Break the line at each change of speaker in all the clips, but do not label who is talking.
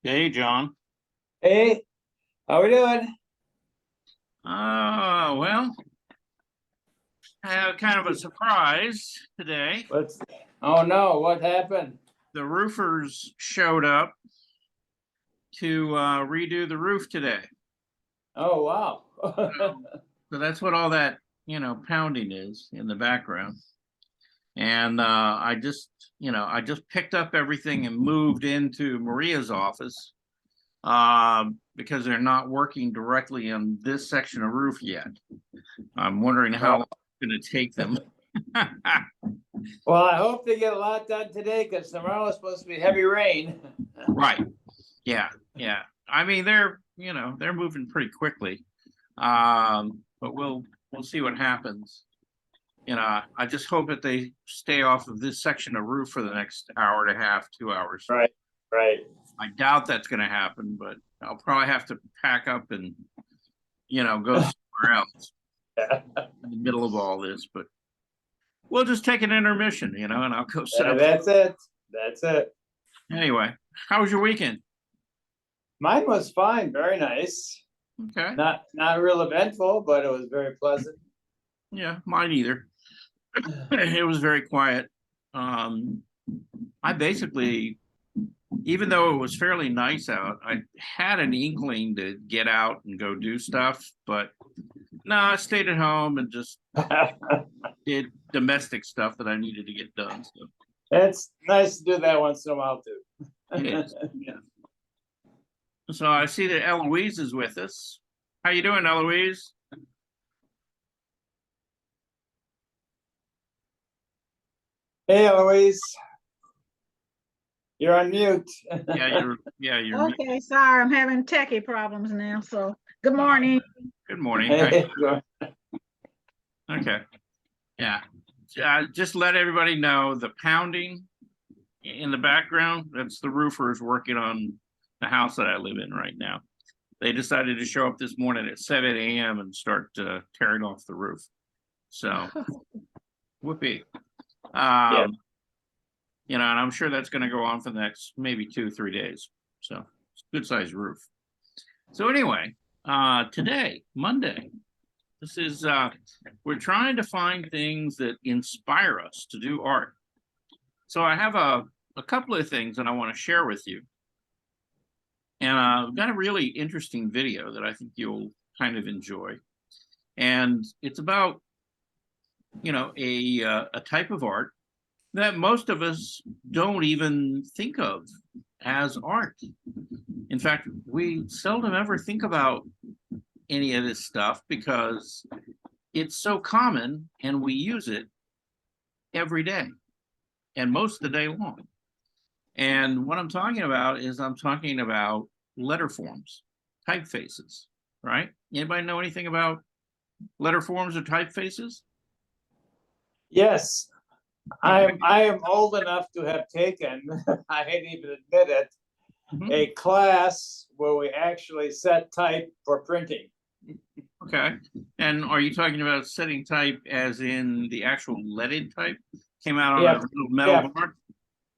Hey, John.
Hey, how we doing?
Well, I have kind of a surprise today.
What's Oh no, what happened?
The roofers showed up to redo the roof today.
Oh wow.
So that's what all that, pounding is in the background. And I just picked up everything and moved into Maria's office because they're not working directly on this section of roof yet. I'm wondering how long it's going to take them.
Well, I hope they get a lot done today because tomorrow is supposed to be heavy rain.
Right. Yeah. Yeah. I mean, they're moving pretty quickly. But we'll see what happens. I just hope that they stay off of this section of roof for the next hour and a half, 2 hours.
Right, right.
I doubt that's going to happen, but I'll probably have to pack up and, go somewhere else in the middle of all this. But we'll just take an intermission, and I'll go sit up.
That's it. That's it.
Anyway, how was your weekend?
Mine was fine, very nice.
Okay.
Not real eventful, but it was very pleasant.
Yeah, mine either. It was very quiet. I basically, even though it was fairly nice out, I had an inkling to get out and go do stuff, but no, I stayed at home and just did domestic stuff that I needed to get done. So
It's nice to do that once in a while too.
it is. Yeah. So I see that Eloise is with us. How you doing, Eloise?
Hey, Eloise, you're on mute.
You're
Okay, sorry, I'm having techie problems now. So good morning.
Good morning.
Hey,
Okay. Yeah. Just let everybody know the pounding in the background, that's the roofers working on the house that I live in right now. They decided to show up this morning at 7 a.m. and start tearing off the roof. So, whoopee.
Yeah.
And I'm sure that's going to go on for the next maybe 2-3 days. So, it's a good sized roof. So, anyway, today, Monday, this is we're trying to find things that inspire us to do art. So I have a couple of things that I want to share with you. And I've got a really interesting video that I think you'll kind of enjoy. And it's about, a type of art that most of us don't even think of as art. In fact, we seldom ever think about any of this stuff because it's so common and we use it every day and most of the day long. And what I'm talking about is I'm talking about letter forms, typefaces, right? Anybody know anything about letter forms or typefaces?
Yes, I am old enough to have taken, I hate to even admit it, a class where we actually set type for printing.
Okay. And are you talking about setting type as in the actual leaded type? Came out on a little metal board?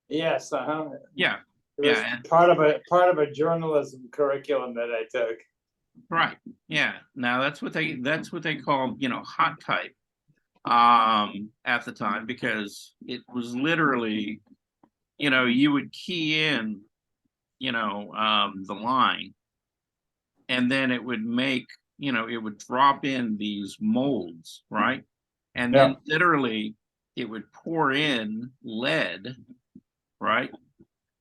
Yes,
Yeah.
It was part of a journalism curriculum that I took.
Right. Yeah. Now that's what they called, hot type at the time, because it was literally, you would key in, the line, and then it would make, it would drop in these molds, right? And then literally it would pour in lead, right?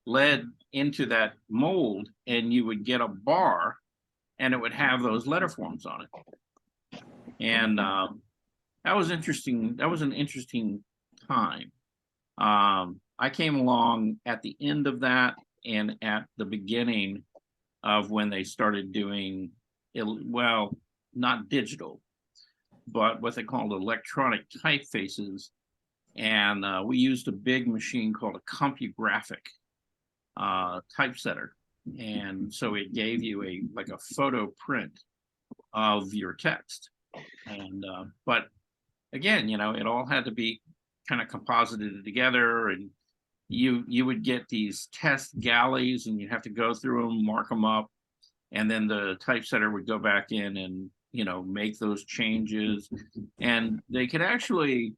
Lead into that mold, and you would get a bar and it would have those letter forms on it. And that was interesting. That was an interesting time. I came along at the end of that and at the beginning of when they started doing, well, not digital, but what they called electronic typefaces. And we used a big machine called a CompuGraphic typesetter. And so it gave you like a photo print of your text. And but again, it all had to be kind of composited together, and you would get these test galleys and you'd have to go through them, mark them up, and then the typesetter would go back in and, you know, make those changes. And they could actually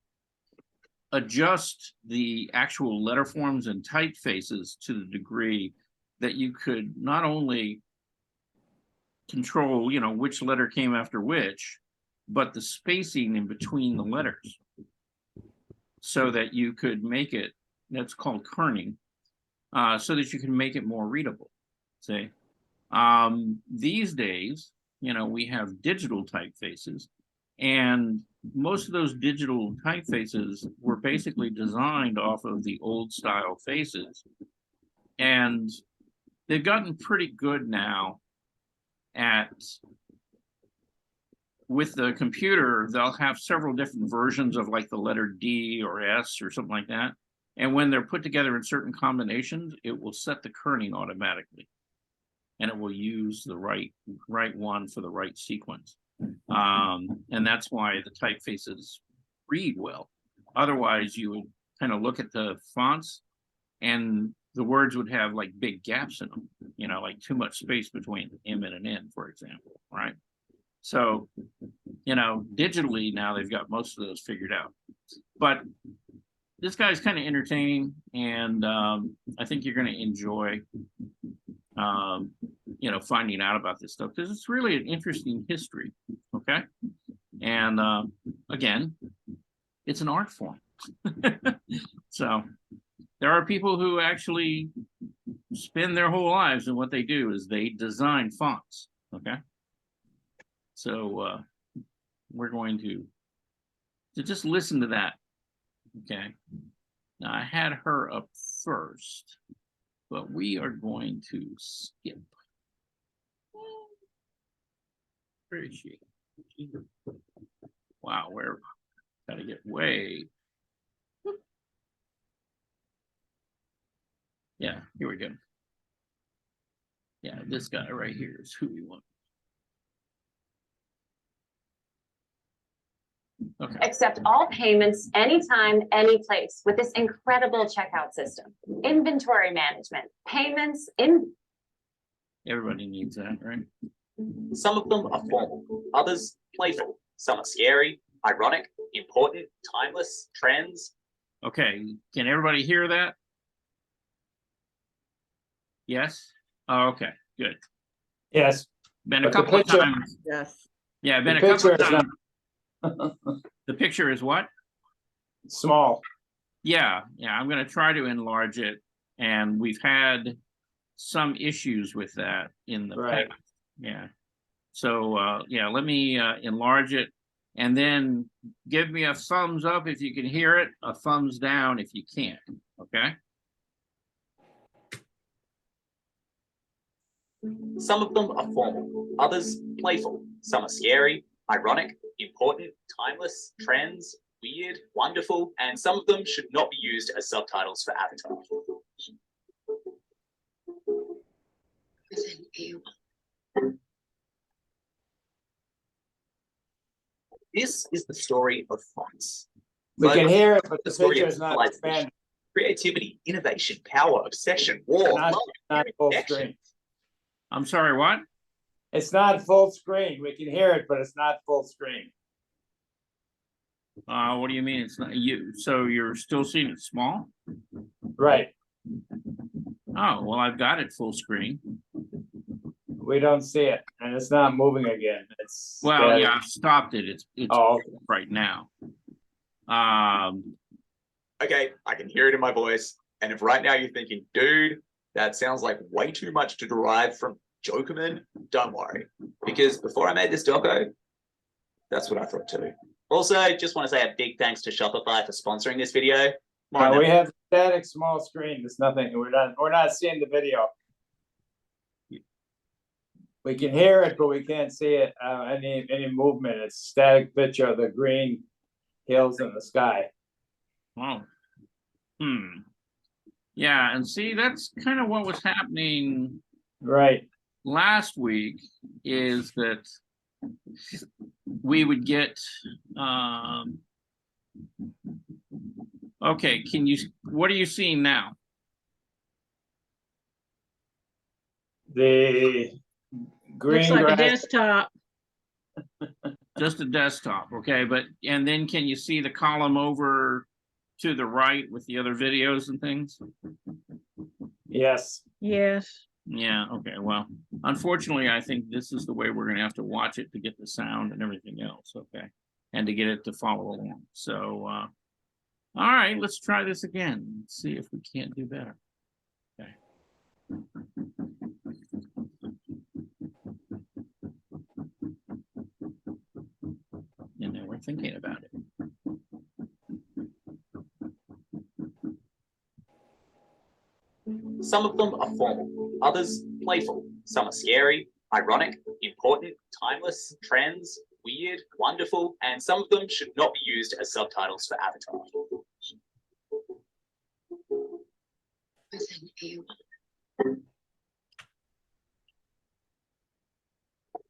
adjust the actual letter forms and typefaces to the degree that you could not only control, you know, which letter came after which, but the spacing in between the letters, so that you could make it, that's called kerning, so that you can make it more readable. See, these days, you know, we have digital typefaces, and most of those digital typefaces were basically designed off of the old style faces, and they've gotten pretty good now at, with the computer, they'll have several different versions of like the letter D or S or something like that. And when they're put together in certain combinations, it will set the kerning automatically. And it will use the right one for the right sequence. And that's why the typefaces read well. Otherwise, you would kind of look at the fonts and the words would have like big gaps in them, you know, like too much space between M and an N, for example, right? So, you know, digitally now they've got most of those figured out. But this guy's kind of entertaining, and I think you're going to enjoy, you know, finding out about this stuff, because it's really an interesting history, okay? And again, it's an art form. So there are people who actually spend their whole lives, and what they do is they design fonts, okay? So we're going to just listen to that, okay? Now I had her up first, but we are going to skip. Where is she? Wow, where? Gotta get way. Yeah, here we go. Yeah, this guy right here is who we want. Okay.
Accept all payments anytime, any place with this incredible checkout system. Inventory management, payments in.
Everybody needs that, right?
Some of them are formal, others playful. Some are scary, ironic, important, timeless, trends.
Okay, can everybody hear that? Yes? Oh, okay, good.
Yes,
Been a
But the
couple of
picture-
times.
Yes.
Yeah, been
the
a couple
picture
of
is not
times. The picture is what?
small.
Yeah, I'm gonna try to enlarge it, and we've had some issues with that in the
Right.
past. Yeah. So yeah, let me enlarge it, and then give me a thumbs up if you can hear it, a thumbs down if you can't, okay?
Some of them are formal, others playful. Some are scary, ironic, important, timeless, trends, weird, wonderful, and some of them should not be used as subtitles for Avatar. This is the story of fonts.
We can hear it, but the
The story
picture
of
is not
civilization.
expanding,
Creativity, innovation, power, obsession, war,
Not-
love,
not full
connection.
screen.
I'm sorry, what?
It's not full screen. We can hear it, but it's not full screen.
What do you mean it's not you? So you're still seeing it small?
Right.
Oh, well, I've got it full screen.
We don't see it, and it's not moving again. It's.
Well, yeah, I've stopped it. It's
Oh,
right now.
Okay, I can hear it in my voice. And if right now you're thinking, dude, that sounds like way too much to derive from Jokerman, don't worry. Because before I made this doco, that's what I thought too. Also, just want to say a big thanks to Shopify for sponsoring this video. More on that.
we have static small screen. There's nothing. We're not seeing the video. We can hear it, but we can't see it. Any movement. It's static picture of the green hills in the sky.
Oh. Yeah, and see, that's kind of what was happening
Right.
last week, is that we would get okay, what are you seeing now?
The
Looks
green
like a
grass,
desktop.
Just a desktop, okay, but, and then can you see the column over to the right with the other videos and things?
yes.
Yes.
Yeah, okay, well, unfortunately, I think this is the way we're gonna have to watch it to get the sound and everything else, okay? And to get it to follow along, so, all right, let's try this again, let's see if we can't do better. Okay. And then we're thinking about it.
Some of them are formal, others playful. Some are scary, ironic, important, timeless, trends, weird, wonderful, and some of them should not be used as subtitles for Avatar.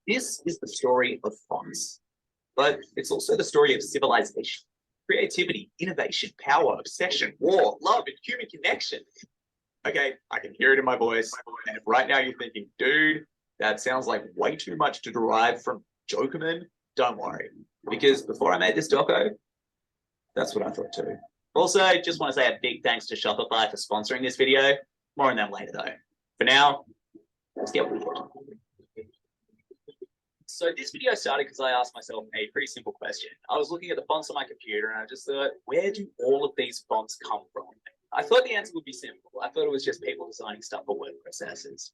This is the story of fonts, but it's also the story of civilization, creativity, innovation, power, obsession, war, love, and human connection. Okay, I can hear it in my voice. And if right now you're thinking, dude, that sounds like way too much to derive from Jokerman, don't worry. Because before I made this doco, that's what I thought too. Also, just want to say a big thanks to Shopify for sponsoring this video. More on them later though. For now, let's get weird. So this video started because I asked myself a pretty simple question. I was looking at the fonts on my computer and I just thought, where do all of these fonts come from? I thought the answer would be simple. I thought it was just people designing stuff for word processors.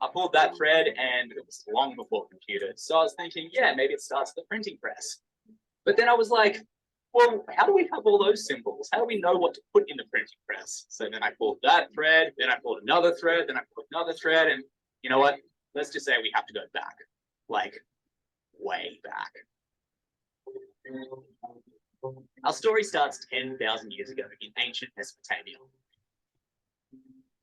I pulled that thread and it was long before computers. So I was thinking, yeah, maybe it starts at the printing press. But then I was like, well, how do we have all those symbols? How do we know what to put in the printing press? So then I pulled that thread, then I pulled another thread, then I pulled another thread, and you know what? Let's just say we have to go back, like way back. Our story starts 10,000 years ago in ancient Mesopotamia.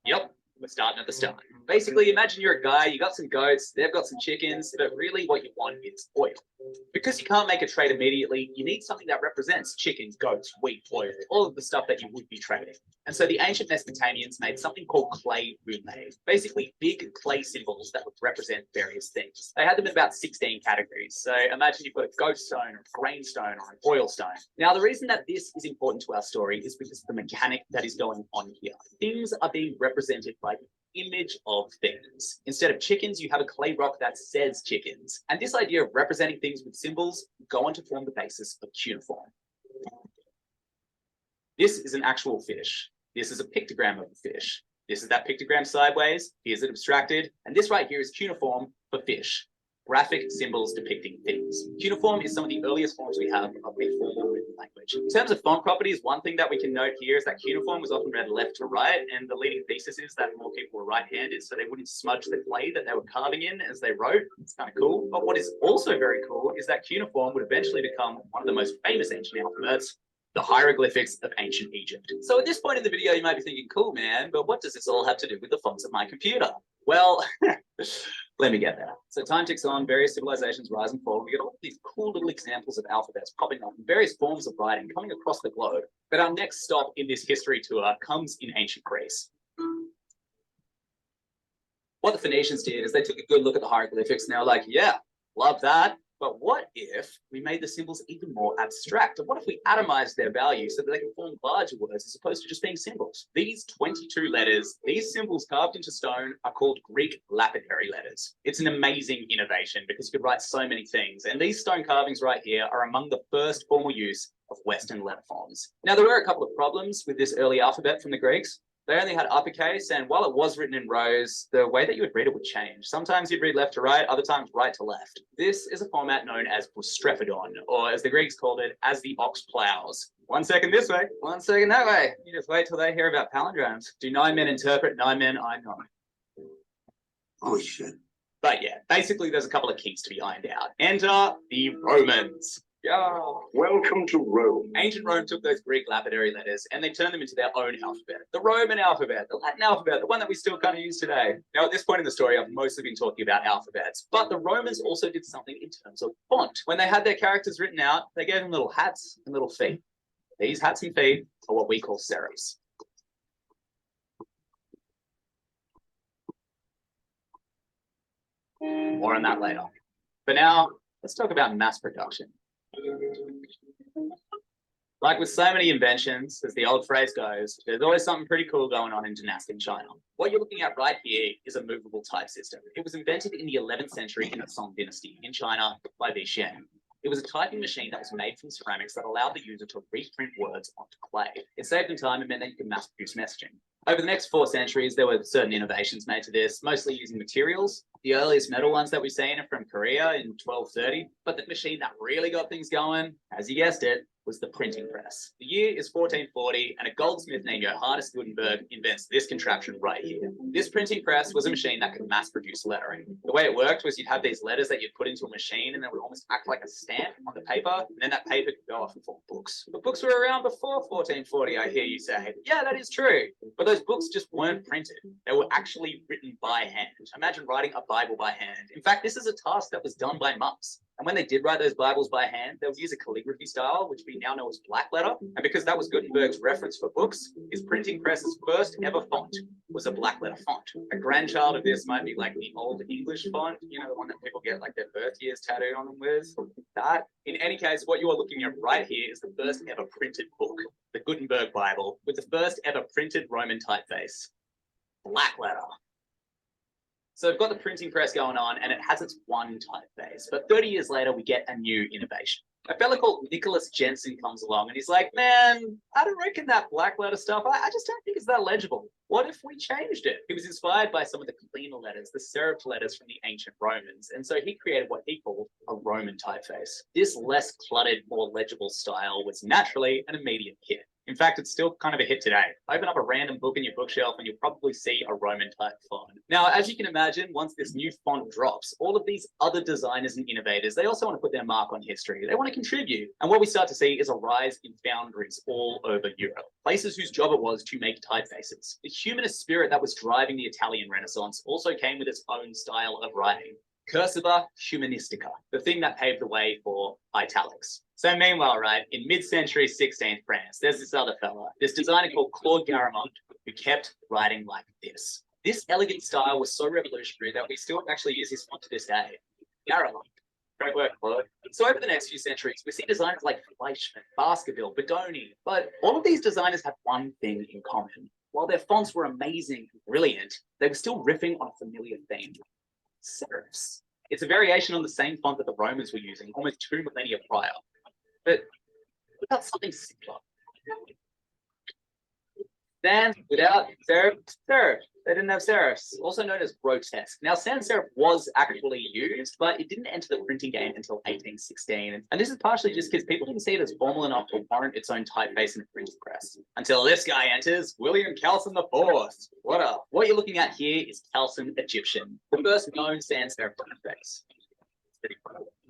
Yep, we're starting at the start. Basically, imagine you're a guy, you got some goats, they've got some chickens, but really what you want is oil. Because you can't make a trade immediately, you need something that represents chickens, goats, wheat, oil, all of the stuff that you would be trading. And so the ancient Mesopotamians made something called clay runes, basically big clay symbols that would represent various things. They had them in about 16 categories. So imagine you've got a goat stone, or a grain stone, or an oil stone. Now, the reason that this is important to our story is because of the mechanic that is going on here. Things are being represented by the image of things. Instead of chickens, you have a clay rock that says chickens. And this idea of representing things with symbols go on to form the basis of cuneiform. This is an actual fish. This is a pictogram of a fish. This is that pictogram sideways. Here's it abstracted. And this right here is cuneiform for fish. Graphic symbols depicting things. Cuneiform is some of the earliest forms we have of a formal written language. In terms of font properties, one thing that we can note here is that cuneiform was often read left to right, and the leading thesis is that more people were right-handed, so they wouldn't smudge the clay that they were carving in as they wrote. It's kind of cool. But what is also very cool is that cuneiform would eventually become one of the most famous ancient alphabets, the hieroglyphics of ancient Egypt. So at this point in the video, you might be thinking, cool, man, but what does this all have to do with the fonts of my computer? Well, let me get there. So time ticks on, various civilizations rise and fall. We get all these cool little examples of alphabets popping up in various forms of writing coming across the globe. But our next stop in this history tour comes in ancient Greece. What the Phoenicians did is they took a good look at the hieroglyphics and they were like, yeah, love that. But what if we made the symbols even more abstract? And what if we atomized their value so that they can form larger words as opposed to just being symbols? These 22 letters, these symbols carved into stone are called Greek lapidary letters. It's an amazing innovation because you could write so many things. And these stone carvings right here are among the first formal use of Western letter forms. Now, there were a couple of problems with this early alphabet from the Greeks. They only had uppercase, and while it was written in rows, the way that you would read it would change. Sometimes you'd read left to right, other times right to left. This is a format known as prostrephodon, or as the Greeks called it, as the ox plows. 1 second this way, 1 second that way. You just wait till they hear about palindromes. Do 9 men interpret, 9 men I know.
Oh shit.
But yeah, basically there's a couple of kinks to be ironed out. Enter the Romans. Yeah.
Welcome to Rome.
Ancient Rome took those Greek lapidary letters and they turned them into their own alphabet. The Roman alphabet, the Latin alphabet, the one that we still kind of use today. Now, at this point in the story, I've mostly been talking about alphabets, but the Romans also did something in terms of font. When they had their characters written out, they gave them little hats and little feet. These hats and feet are what we call serifs. More on that later. But now, let's talk about mass production. Like with so many inventions, as the old phrase goes, there's always something pretty cool going on in dynastic China. What you're looking at right here is a movable type system. It was invented in the 11th century in the Song dynasty in China by Bi Xian. It was a typing machine that was made from ceramics that allowed the user to reprint words onto clay. It saved them time and meant that you could mass produce messaging. Over the next 4 centuries, there were certain innovations made to this, mostly using materials. The earliest metal ones that we've seen are from Korea in 1230, but the machine that really got things going, as you guessed it, was the printing press. The year is 1440, and a goldsmith named Johannes Gutenberg invents this contraption right here. This printing press was a machine that could mass produce lettering. The way it worked was you'd have these letters that you'd put into a machine, and they would almost act like a stamp on the paper, and then that paper could go off and form books. But books were around before 1440, I hear you say. Yeah, that is true. But those books just weren't printed. They were actually written by hand. Imagine writing a Bible by hand. In fact, this is a task that was done by monks. And when they did write those Bibles by hand, they would use a calligraphy style, which we now know as black letter. And because that was Gutenberg's reference for books, his printing press's first ever font was a black letter font. A grandchild of this might be like the Old English font, you know, the one that people get like their birth years tattooed on them with. That. In any case, what you are looking at right here is the first ever printed book, the Gutenberg Bible, with the first ever printed Roman typeface. Black letter. So we've got the printing press going on and it has its one typeface. But 30 years later, we get a new innovation. A fella called Nicholas Jensen comes along and he's like, man, I don't reckon that black letter stuff, I just don't think it's that legible. What if we changed it? He was inspired by some of the cleaner letters, the serifed letters from the ancient Romans. And so he created what he called a Roman typeface. This less cluttered, more legible style was naturally an immediate hit. In fact, it's still kind of a hit today. Open up a random book in your bookshelf and you'll probably see a Roman type font. Now, as you can imagine, once this new font drops, all of these other designers and innovators, they also want to put their mark on history. They want to contribute. And what we start to see is a rise in foundries all over Europe. Places whose job it was to make typefaces. The humanist spirit that was driving the Italian Renaissance also came with its own style of writing. Cursiva Humanistica, the thing that paved the way for italics. So meanwhile, right, in mid-century 16th France, there's this other fella, this designer called Claude Garamond, who kept writing like this. This elegant style was so revolutionary that we still actually use his font to this day. Garamond. Great work, Claude. So over the next few centuries, we see designers like Fleischmann, Baskerville, Bodoni, but all of these designers have one thing in common. While their fonts were amazing and brilliant, they were still riffing on a familiar theme. Serifs. It's a variation on the same font that the Romans were using almost 2 millennia prior. But without something simpler. Sans without serif, serif. They didn't have serifs, also known as grotesque. Now, sans serif was actually used, but it didn't enter the printing game until 1816. And this is partially just because people didn't see it as formal enough to warrant its own typeface in a printing press. Until this guy enters, William Calson IV. What up? What you're looking at here is Calson Egyptian, the first known sans serif typeface.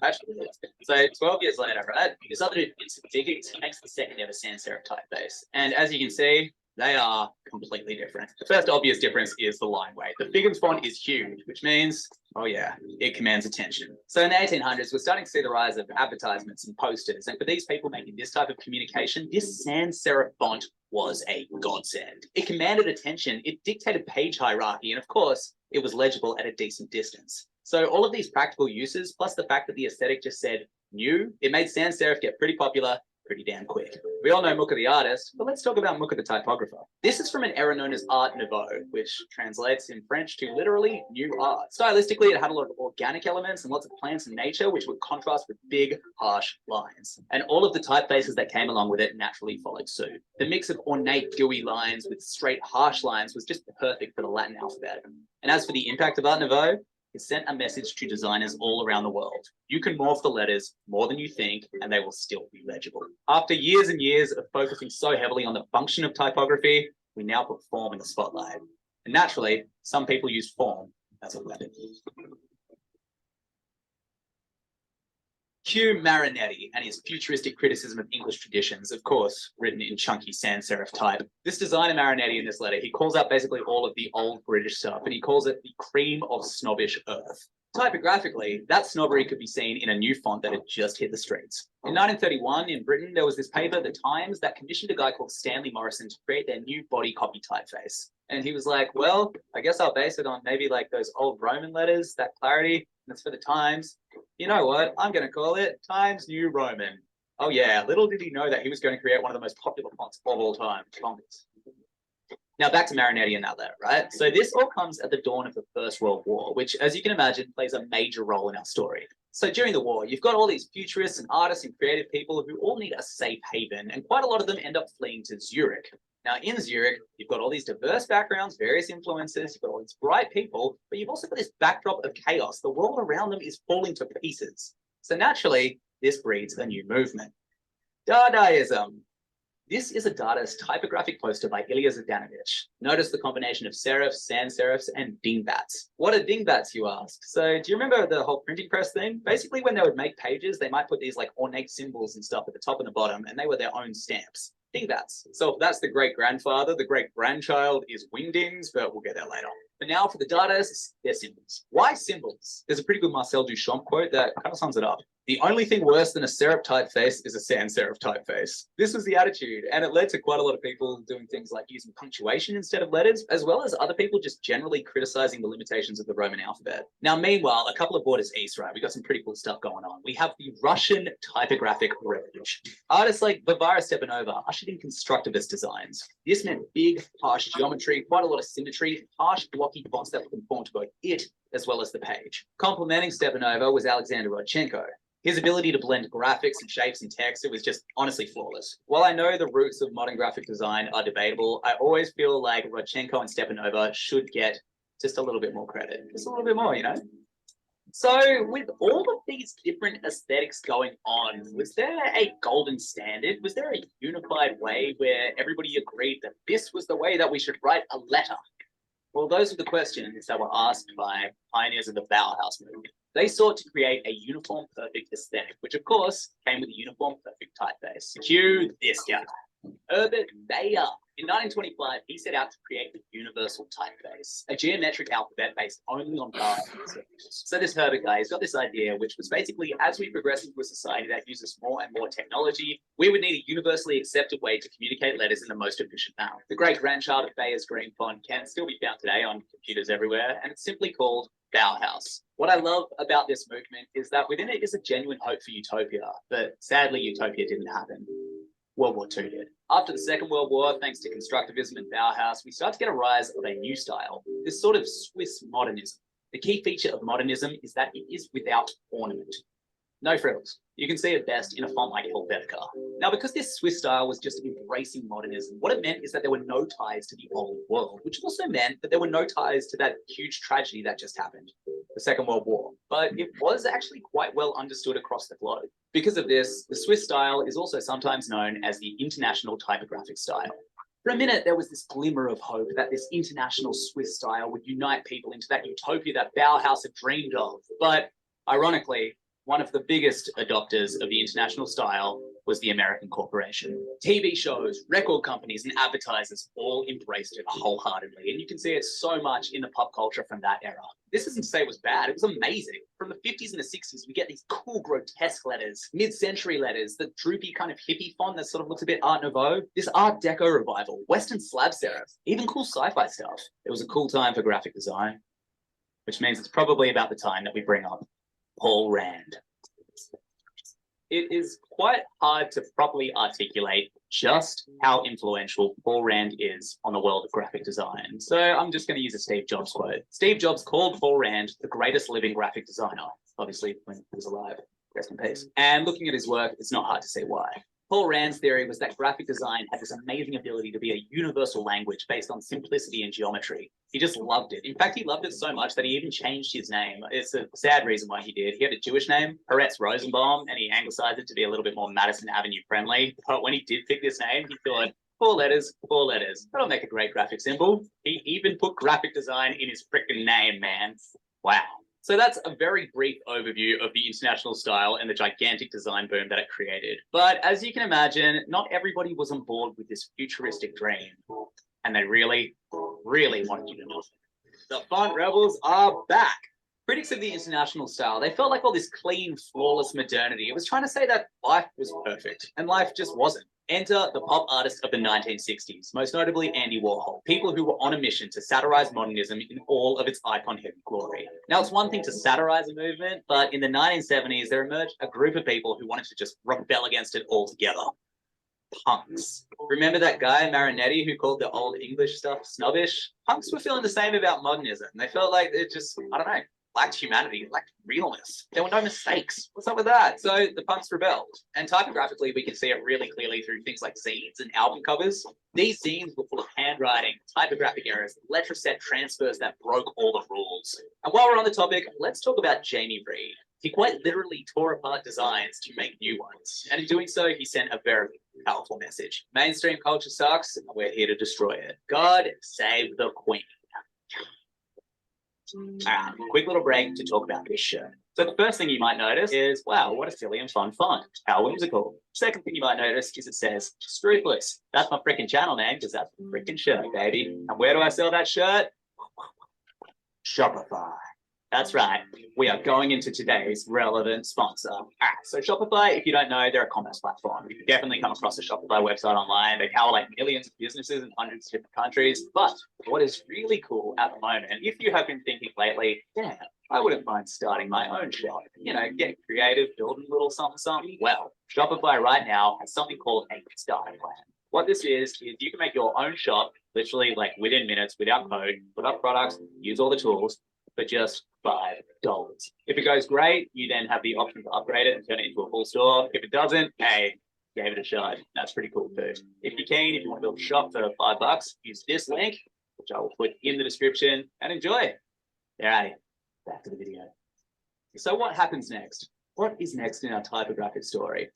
Actually, so 12 years later, right, this other dude gets digging, he makes the second ever sans serif typeface. And as you can see, they are completely different. The first obvious difference is the line weight. The Figgins font is huge, which means, oh yeah, it commands attention. So in the 1800s, we're starting to see the rise of advertisements and posters. And for these people making this type of communication, this sans serif font was a godsend. It commanded attention, it dictated page hierarchy, and of course, it was legible at a decent distance. So all of these practical uses, plus the fact that the aesthetic just said new, it made sans serif get pretty popular pretty damn quick. We all know Mucha the artist, but let's talk about Mucha the typographer. This is from an era known as Art Nouveau, which translates in French to literally new art. Stylistically, it had a lot of organic elements and lots of plants and nature, which would contrast with big, harsh lines. And all of the typefaces that came along with it naturally followed suit. The mix of ornate, gooey lines with straight, harsh lines was just perfect for the Latin alphabet. And as for the impact of Art Nouveau, it sent a message to designers all around the world. You can morph the letters more than you think, and they will still be legible. After years and years of focusing so heavily on the function of typography, we now put form in the spotlight. And naturally, some people use form as a weapon. Hugh Marinetti and his futuristic criticism of English traditions, of course, written in chunky sans serif type. This designer Marinetti in this letter, he calls out basically all of the old British stuff, and he calls it the cream of snobbish earth. Typographically, that snobbery could be seen in a new font that had just hit the streets. In 1931, in Britain, there was this paper, The Times, that commissioned a guy called Stanley Morrison to create their new body copy typeface. And he was like, well, I guess I'll base it on maybe like those old Roman letters, that clarity. That's for the times. You know what? I'm going to call it Times New Roman. Oh yeah, little did he know that he was going to create one of the most popular fonts of all time, Fonts. Now back to Marinetti and that letter, right? So this all comes at the dawn of the First World War, which, as you can imagine, plays a major role in our story. So during the war, you've got all these futurists and artists and creative people who all need a safe haven, and quite a lot of them end up fleeing to Zurich. Now in Zurich, you've got all these diverse backgrounds, various influences, you've got all these bright people, but you've also got this backdrop of chaos. The world around them is falling to pieces. So naturally, this breeds a new movement. Dadaism. This is a Dadaist typographic poster by Ilya Zdanovich. Notice the combination of serifs, sans serifs, and dingbats. What are dingbats, you ask? So do you remember the whole printing press thing? Basically, when they would make pages, they might put these like ornate symbols and stuff at the top and the bottom, and they were their own stamps. Dingbats. So if that's the great-grandfather, the great-grandchild is wingdings, but we'll get there later. But now for the Dadaists, they're symbols. Why symbols? There's a pretty good Marcel Duchamp quote that kind of sums it up. The only thing worse than a serif typeface is a sans serif typeface. This was the attitude, and it led to quite a lot of people doing things like using punctuation instead of letters, as well as other people just generally criticizing the limitations of the Roman alphabet. Now, meanwhile, a couple of borders east, right, we got some pretty cool stuff going on. We have the Russian typographic revolution. Artists like Varvara Stepanova ushered in constructivist designs. This meant big, harsh geometry, quite a lot of symmetry, harsh, blocky fonts that conform to both it as well as the page. Complementing Stepanova was Alexander Rodchenko. His ability to blend graphics and shapes and text, it was just honestly flawless. While I know the roots of modern graphic design are debatable, I always feel like Rodchenko and Stepanova should get just a little bit more credit. Just a little bit more, you know? So with all of these different aesthetics going on, was there a golden standard? Was there a unified way where everybody agreed that this was the way that we should write a letter? Well, those are the questions that were asked by pioneers of the Bauhaus movement. They sought to create a uniform, perfect aesthetic, which of course came with a uniform, perfect typeface. Cue this guy, Herbert Bayer. In 1925, he set out to create the universal typeface, a geometric alphabet based only on bars and symbols. So this Herbert guy has got this idea, which was basically, as we progress into a society that uses more and more technology, we would need a universally accepted way to communicate letters in the most efficient manner. The great-grandchild of Bayer's green font can still be found today on computers everywhere, and it's simply called Bauhaus. What I love about this movement is that within it is a genuine hope for utopia, but sadly utopia didn't happen. World War II did. After the Second World War, thanks to constructivism and Bauhaus, we start to get a rise of a new style, this sort of Swiss modernism. The key feature of modernism is that it is without ornament. No frills. You can see it best in a font like Helvetica. Now, because this Swiss style was just embracing modernism, what it meant is that there were no ties to the old world, which also meant that there were no ties to that huge tragedy that just happened, the Second World War. But it was actually quite well understood across the globe. Because of this, the Swiss style is also sometimes known as the international typographic style. For a minute, there was this glimmer of hope that this international Swiss style would unite people into that utopia that Bauhaus had dreamed of. But ironically, one of the biggest adopters of the international style was the American corporation. TV shows, record companies, and advertisers all embraced it wholeheartedly. And you can see it so much in the pop culture from that era. This isn't to say it was bad, it was amazing. From the 50s and the 60s, we get these cool, grotesque letters, mid-century letters, the droopy kind of hippie font that sort of looks a bit Art Nouveau, this Art Deco revival, Western slab serif, even cool sci-fi stuff. It was a cool time for graphic design, which means it's probably about the time that we bring up Paul Rand. It is quite hard to properly articulate just how influential Paul Rand is on the world of graphic design. So I'm just going to use a Steve Jobs quote. Steve Jobs called Paul Rand the greatest living graphic designer, obviously when he was alive, rest in peace. And looking at his work, it's not hard to see why. Paul Rand's theory was that graphic design had this amazing ability to be a universal language based on simplicity and geometry. He just loved it. In fact, he loved it so much that he even changed his name. It's a sad reason why he did. He had a Jewish name, Peretz Rosenbaum, and he anglicized it to be a little bit more Madison Avenue friendly. But when he did pick this name, he thought, 4 letters, 4 letters. That'll make a great graphic symbol. He even put graphic design in his freaking name, man. Wow. So that's a very brief overview of the international style and the gigantic design boom that it created. But as you can imagine, not everybody was on board with this futuristic dream. And they really, really wanted you to know. The font rebels are back. Critics of the international style, they felt like all this clean, flawless modernity. It was trying to say that life was perfect, and life just wasn't. Enter the pop artists of the 1960s, most notably Andy Warhol, people who were on a mission to satirize modernism in all of its icon-heavy glory. Now, it's one thing to satirize a movement, but in the 1970s, there emerged a group of people who wanted to just rebel against it altogether. Punks. Remember that guy, Marinetti, who called the old English stuff snobbish? Punks were feeling the same about modernism. They felt like it just, I don't know, lacked humanity, lacked realness. There were no mistakes. What's up with that? So the punks rebelled. And typographically, we can see it really clearly through things like zines and album covers. These zines were full of handwriting, typographic errors, letter set transfers that broke all the rules. And while we're on the topic, let's talk about Jamie Reed. He quite literally tore apart designs to make new ones. And in doing so, he sent a very powerful message. Mainstream culture sucks, and we're here to destroy it. God save the Queen. Quick little break to talk about this shirt. So the first thing you might notice is, wow, what a silly and fun font. How whimsical. Second thing you might notice is it says Scrupulous. That's my freaking channel name because that's the freaking shirt, baby. And where do I sell that shirt? Shopify. That's right. We are going into today's relevant sponsor. All right, so Shopify, if you don't know, they're a commerce platform. You can definitely come across a Shopify website online. They power like millions of businesses in hundreds of different countries. But what is really cool at the moment, if you have been thinking lately, yeah, I wouldn't mind starting my own shop. You know, get creative, building a little something, something. Well, Shopify right now has something called a starter plan. What this is you can make your own shop literally like within minutes, without code, put up products, use all the tools, for just $5. If it goes great, you then have the option to upgrade it and turn it into a full store. If it doesn't, hey, gave it a shot. That's pretty cool too. If you can, if you want to build a shop for $5, use this link, which I will put in the description, and enjoy. Alrighty, back to the video. So what happens next? What is next in our typographic story?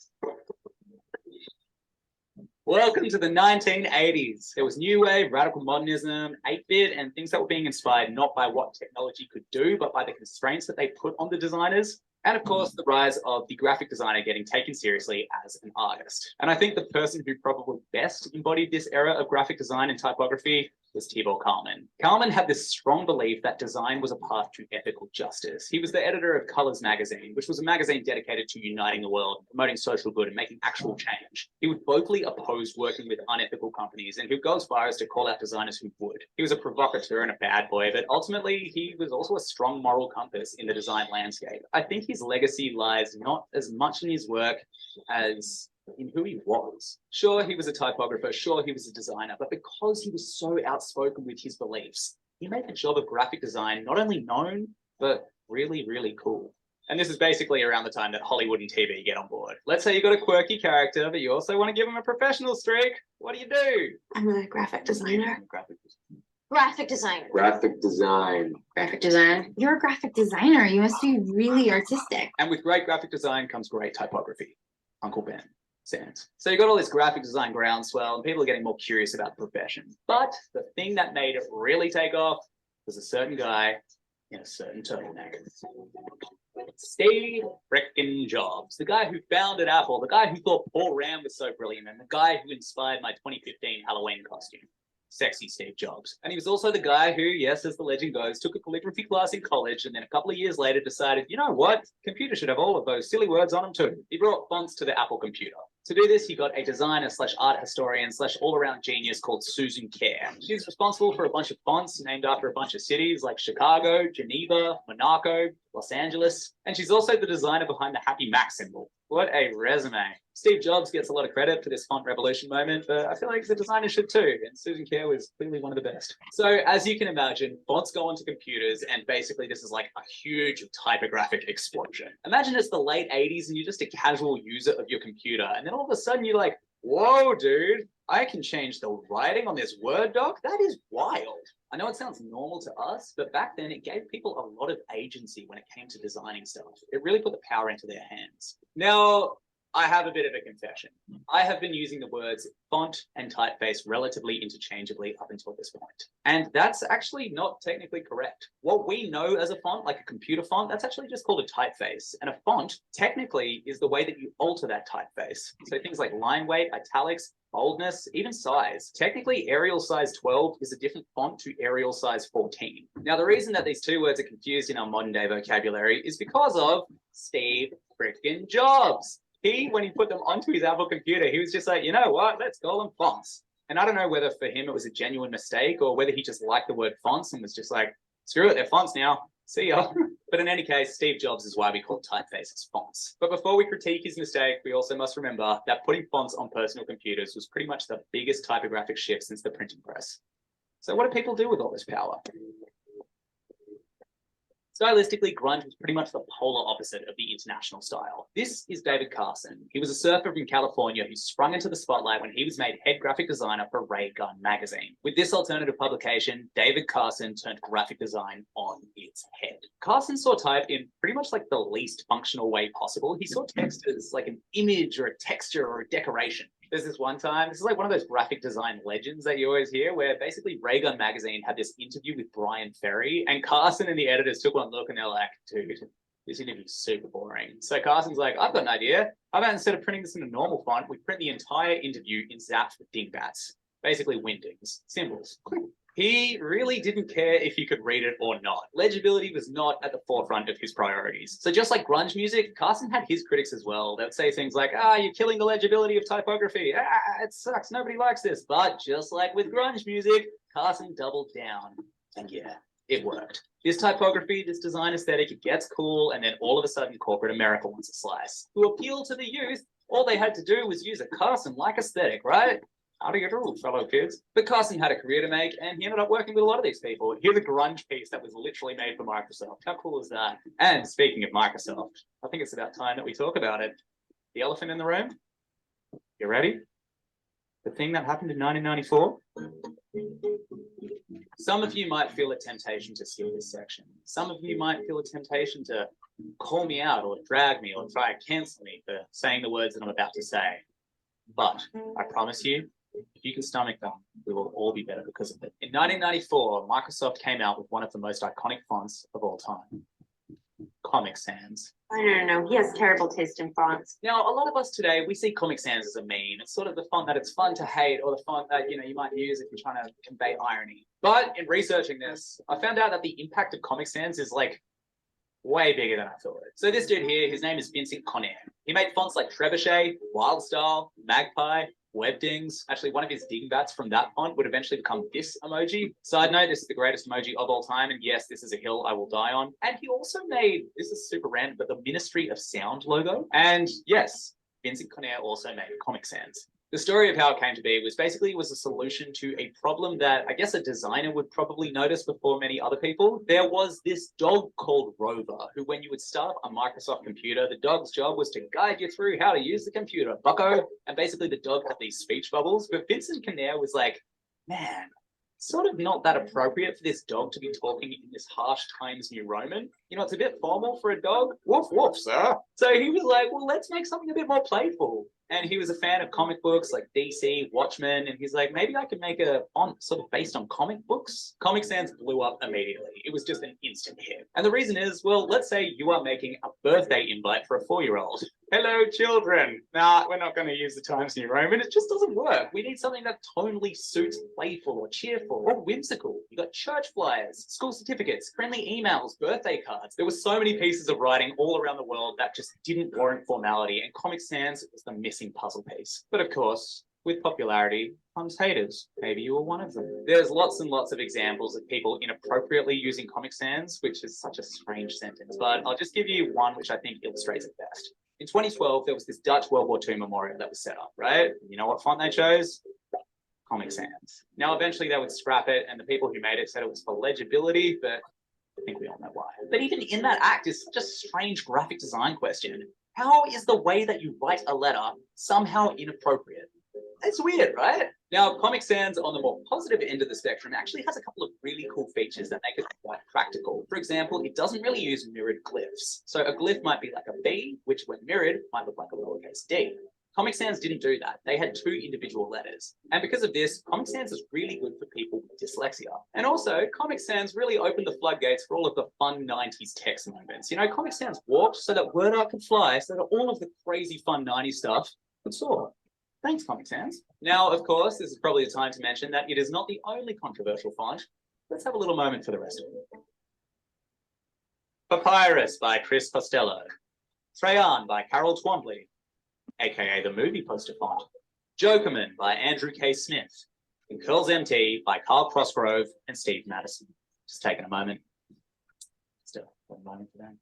Welcome to the 1980s. There was new wave, radical modernism, 8-bit, and things that were being inspired not by what technology could do, but by the constraints that they put on the designers. And of course, the rise of the graphic designer getting taken seriously as an artist. And I think the person who probably best embodied this era of graphic design and typography was Tibor Kalman. Kalman had this strong belief that design was a path to ethical justice. He was the editor of Colors magazine, which was a magazine dedicated to uniting the world, promoting social good, and making actual change. He would vocally oppose working with unethical companies, and he would go as far as to call out designers who would. He was a provocateur and a bad boy, but ultimately he was also a strong moral compass in the design landscape. I think his legacy lies not as much in his work as in who he was. Sure, he was a typographer, sure, he was a designer, but because he was so outspoken with his beliefs, he made the job of graphic design not only known, but really, really cool. And this is basically around the time that Hollywood and TV get on board. Let's say you got a quirky character, but you also want to give him a professional streak. What do?
I'm a graphic designer.
Graphic design.
Graphic designer.
Graphic design.
Graphic design. You're a graphic designer. You must be really artistic.
And with great graphic design comes great typography. Uncle Ben. Sense. So you got all this graphic design groundswell and people are getting more curious about the profession. But the thing that made it really take off was a certain guy in a certain turtleneck. Steve frickin' Jobs, the guy who founded Apple, the guy who thought Paul Rand was so brilliant, and the guy who inspired my 2015 Halloween costume. Sexy Steve Jobs. And he was also the guy who, yes, as the legend goes, took a calligraphy class in college and then a couple of years later decided, you know what, computers should have all of those silly words on them too. He brought fonts to the Apple computer. To do this, he got a designer / art historian / all-around genius called Susan Kare. She's responsible for a bunch of fonts named after a bunch of cities like Chicago, Geneva, Monaco, Los Angeles. And she's also the designer behind the Happy Mac symbol. What a resume. Steve Jobs gets a lot of credit for this font revolution moment, but I feel like the designer should too, and Susan Kare was clearly one of the best. So as you can imagine, fonts go onto computers, and basically this is like a huge typographic explosion. Imagine it's the late 80s and you're just a casual user of your computer, and then all of a sudden you're like, whoa, dude, I can change the writing on this Word doc? That is wild. I know it sounds normal to us, but back then it gave people a lot of agency when it came to designing stuff. It really put the power into their hands. Now, I have a bit of a confession. I have been using the words font and typeface relatively interchangeably up until this point. And that's actually not technically correct. What we know as a font, like a computer font, that's actually just called a typeface. And a font technically is the way that you alter that typeface. So things like line weight, italics, boldness, even size. Technically, Arial size 12 is a different font to Arial size 14. Now, the reason that these two words are confused in our modern day vocabulary is because of Steve frickin' Jobs. when he put them onto his Apple computer, he was just like, you know what, let's call them fonts. And I don't know whether for him it was a genuine mistake or whether he just liked the word fonts and was just like, screw it, they're fonts now. See ya. But in any case, Steve Jobs is why we call typefaces fonts. But before we critique his mistake, we also must remember that putting fonts on personal computers was pretty much the biggest typographic shift since the printing press. So what do people do with all this power? Stylistically, grunge was pretty much the polar opposite of the international style. This is David Carson. He was a surfer from California who sprung into the spotlight when he was made head graphic designer for Ray Gun magazine. With this alternative publication, David Carson turned graphic design on its head. Carson saw type in pretty much like the least functional way possible. He saw text as like an image or a texture or a decoration. There's this one time, this is like one of those graphic design legends that you always hear, where basically Ray Gun magazine had this interview with Brian Ferry, and Carson and the editors took one look and they're like, dude, this interview's super boring. So Carson's like, I've got an idea. How about instead of printing this in a normal font, we print the entire interview in zaps with dingbats, basically windings, symbols. He really didn't care if you could read it or not. Legibility was not at the forefront of his priorities. So just like grunge music, Carson had his critics as well. They would say things like, you're killing the legibility of typography. It sucks, nobody likes this. But just like with grunge music, Carson doubled down. And yeah, it worked. This typography, this design aesthetic, it gets cool, and then all of a sudden corporate America wants a slice. To appeal to the youth, all they had to do was use a Carson-like aesthetic, right? How do you do, fellow kids? But Carson had a career to make, and he ended up working with a lot of these people. Here's a grunge piece that was literally made for Microsoft. How cool is that? And speaking of Microsoft, I think it's about time that we talk about it. The elephant in the room? You ready? The thing that happened in 1994? Some of you might feel a temptation to skip this section. Some of you might feel a temptation to call me out or drag me or try to cancel me for saying the words that I'm about to say. But I promise you, if you can stomach them, we will all be better because of it. In 1994, Microsoft came out with one of the most iconic fonts of all time, Comic Sans.
Oh, no. He has terrible taste in fonts.
Now, a lot of us today, we see Comic Sans as a meme. It's sort of the font that it's fun to hate, or the font that, you might use if you're trying to convey irony. But in researching this, I found out that the impact of Comic Sans is like way bigger than I thought. So this dude here, his name is Vincent Conner. He made fonts like Trebuchet, Wildstyle, Magpie, Webdings. Actually, one of his dingbats from that font would eventually become this emoji. Side note, this is the greatest emoji of all time. And yes, this is a hill I will die on. And he also made, this is super random, but the Ministry of Sound logo. And yes, Vincent Conner also made Comic Sans. The story of how it came to be was basically it was a solution to a problem that I guess a designer would probably notice before many other people. There was this dog called Rover, who when you would start up a Microsoft computer, the dog's job was to guide you through how to use the computer, bucko. And basically the dog had these speech bubbles. But Vincent Conner was like, man, sort of not that appropriate for this dog to be talking in this harsh Times New Roman. It's a bit formal for a dog. Woof, woof, sir. So he was like, well, let's make something a bit more playful. And he was a fan of comic books like DC, Watchmen, and he's like, maybe I could make a font sort of based on comic books. Comic Sans blew up immediately. It was just an instant hit. And the reason is, well, let's say you are making a birthday invite for a 4-year-old. Hello, children. Nah, we're not going to use the Times New Roman. It just doesn't work. We need something that tonally suits playful or cheerful or whimsical. You got church flyers, school certificates, friendly emails, birthday cards. There were so many pieces of writing all around the world that just didn't warrant formality, and Comic Sans was the missing puzzle piece. But of course, with popularity comes haters. Maybe you were one of them. There's lots and lots of examples of people inappropriately using Comic Sans, which is such a strange sentence, but I'll just give you one which I think illustrates it best. In 2012, there was this Dutch World War II memorial that was set up, right? You know what font they chose? Comic Sans. Now, eventually they would scrap it, and the people who made it said it was for legibility, but I think we all know why. But even in that act is such a strange graphic design question. How is the way that you write a letter somehow inappropriate? It's weird, right? Now, Comic Sans on the more positive end of the spectrum actually has a couple of really cool features that make it quite practical. For example, it doesn't really use mirrored glyphs. So a glyph might be like a B, which when mirrored might look like a lowercase d. Comic Sans didn't do that. They had 2 individual letters. And because of this, Comic Sans is really good for people with dyslexia. And also, Comic Sans really opened the floodgates for all of the fun 90s text moments. Comic Sans walked so that word art could fly, so that all of the crazy fun 90s stuff could soar. Thanks, Comic Sans. Now, of course, this is probably the time to mention that it is not the only controversial font. Let's have a little moment for the rest of it. Papyrus by Chris Costello. Crayon by Carol Twombly. aka the movie poster font, Jokerman by Andrew K. Smith, and Curls MT by Carl Crossgrove and Steve Madison. Just taking a moment. Still, one moment for that.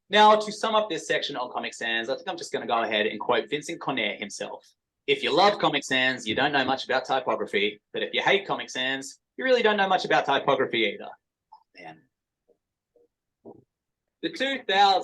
Now, to sum up this section on Comic Sans, I think I'm just going to go ahead and quote Vincent Conner himself. If you love Comic Sans, you don't know much about typography, but if you hate Comic Sans, you really don't know much about typography either. Oh, man. The 2000s.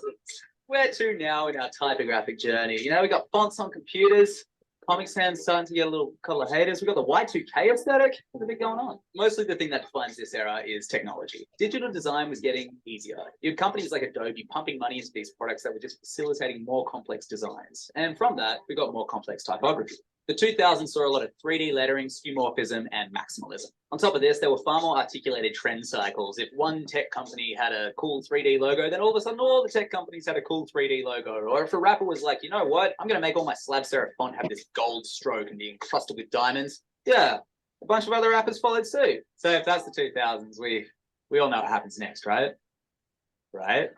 Where to now in our typographic journey? You know, we got fonts on computers. Comic Sans starting to get a little couple of haters. We've got the Y2K aesthetic. What's a bit going on? Mostly the thing that defines this era is technology. Digital design was getting easier. You had companies like Adobe pumping money into these products that were just facilitating more complex designs. And from that, we got more complex typography. The 2000s saw a lot of 3D lettering, skeuomorphism, and maximalism. On top of this, there were far more articulated trend cycles. If one tech company had a cool 3D logo, then all of a sudden all the tech companies had a cool 3D logo. Or if a rapper was like, you know what, I'm going to make all my slab serif font have this gold stroke and be encrusted with diamonds. Yeah, a bunch of other rappers followed suit. So if that's the 2000s, we all know what happens next, right? Right?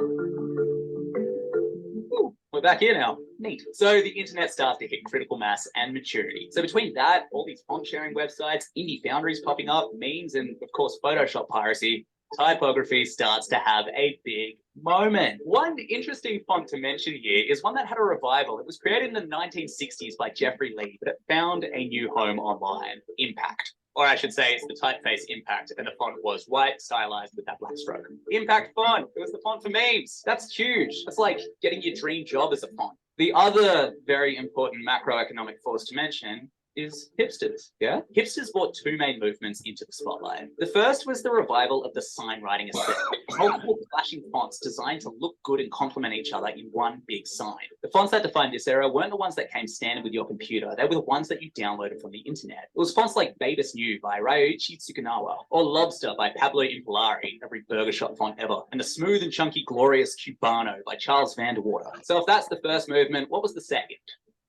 We're back here now. Neat. So the internet starts to hit critical mass and maturity. So between that, all these font sharing websites, indie foundries popping up, memes, and of course, Photoshop piracy, typography starts to have a big moment. One interesting font to mention here is one that had a revival. It was created in the 1960s by Jeffrey Lee, but it found a new home online, Impact. Or I should say it's the typeface Impact, and the font was white, stylized with that black stroke. Impact font, it was the font for memes. That's huge. That's like getting your dream job as a font. The other very important macroeconomic force to mention is hipsters, yeah? Hipsters brought two main movements into the spotlight. The first was the revival of the sign writing aesthetic, multiple flashing fonts designed to look good and complement each other in one big sign. The fonts that defined this era weren't the ones that came standard with your computer, they were the ones that you downloaded from the internet. It was fonts like Babus New by Ryoichi Tsukunawa, or Lobster by Pablo Impolari, every burger shop font ever, and the smooth and chunky glorious Cubano by Charles Vanderwater. So if that's the first movement, what was the second?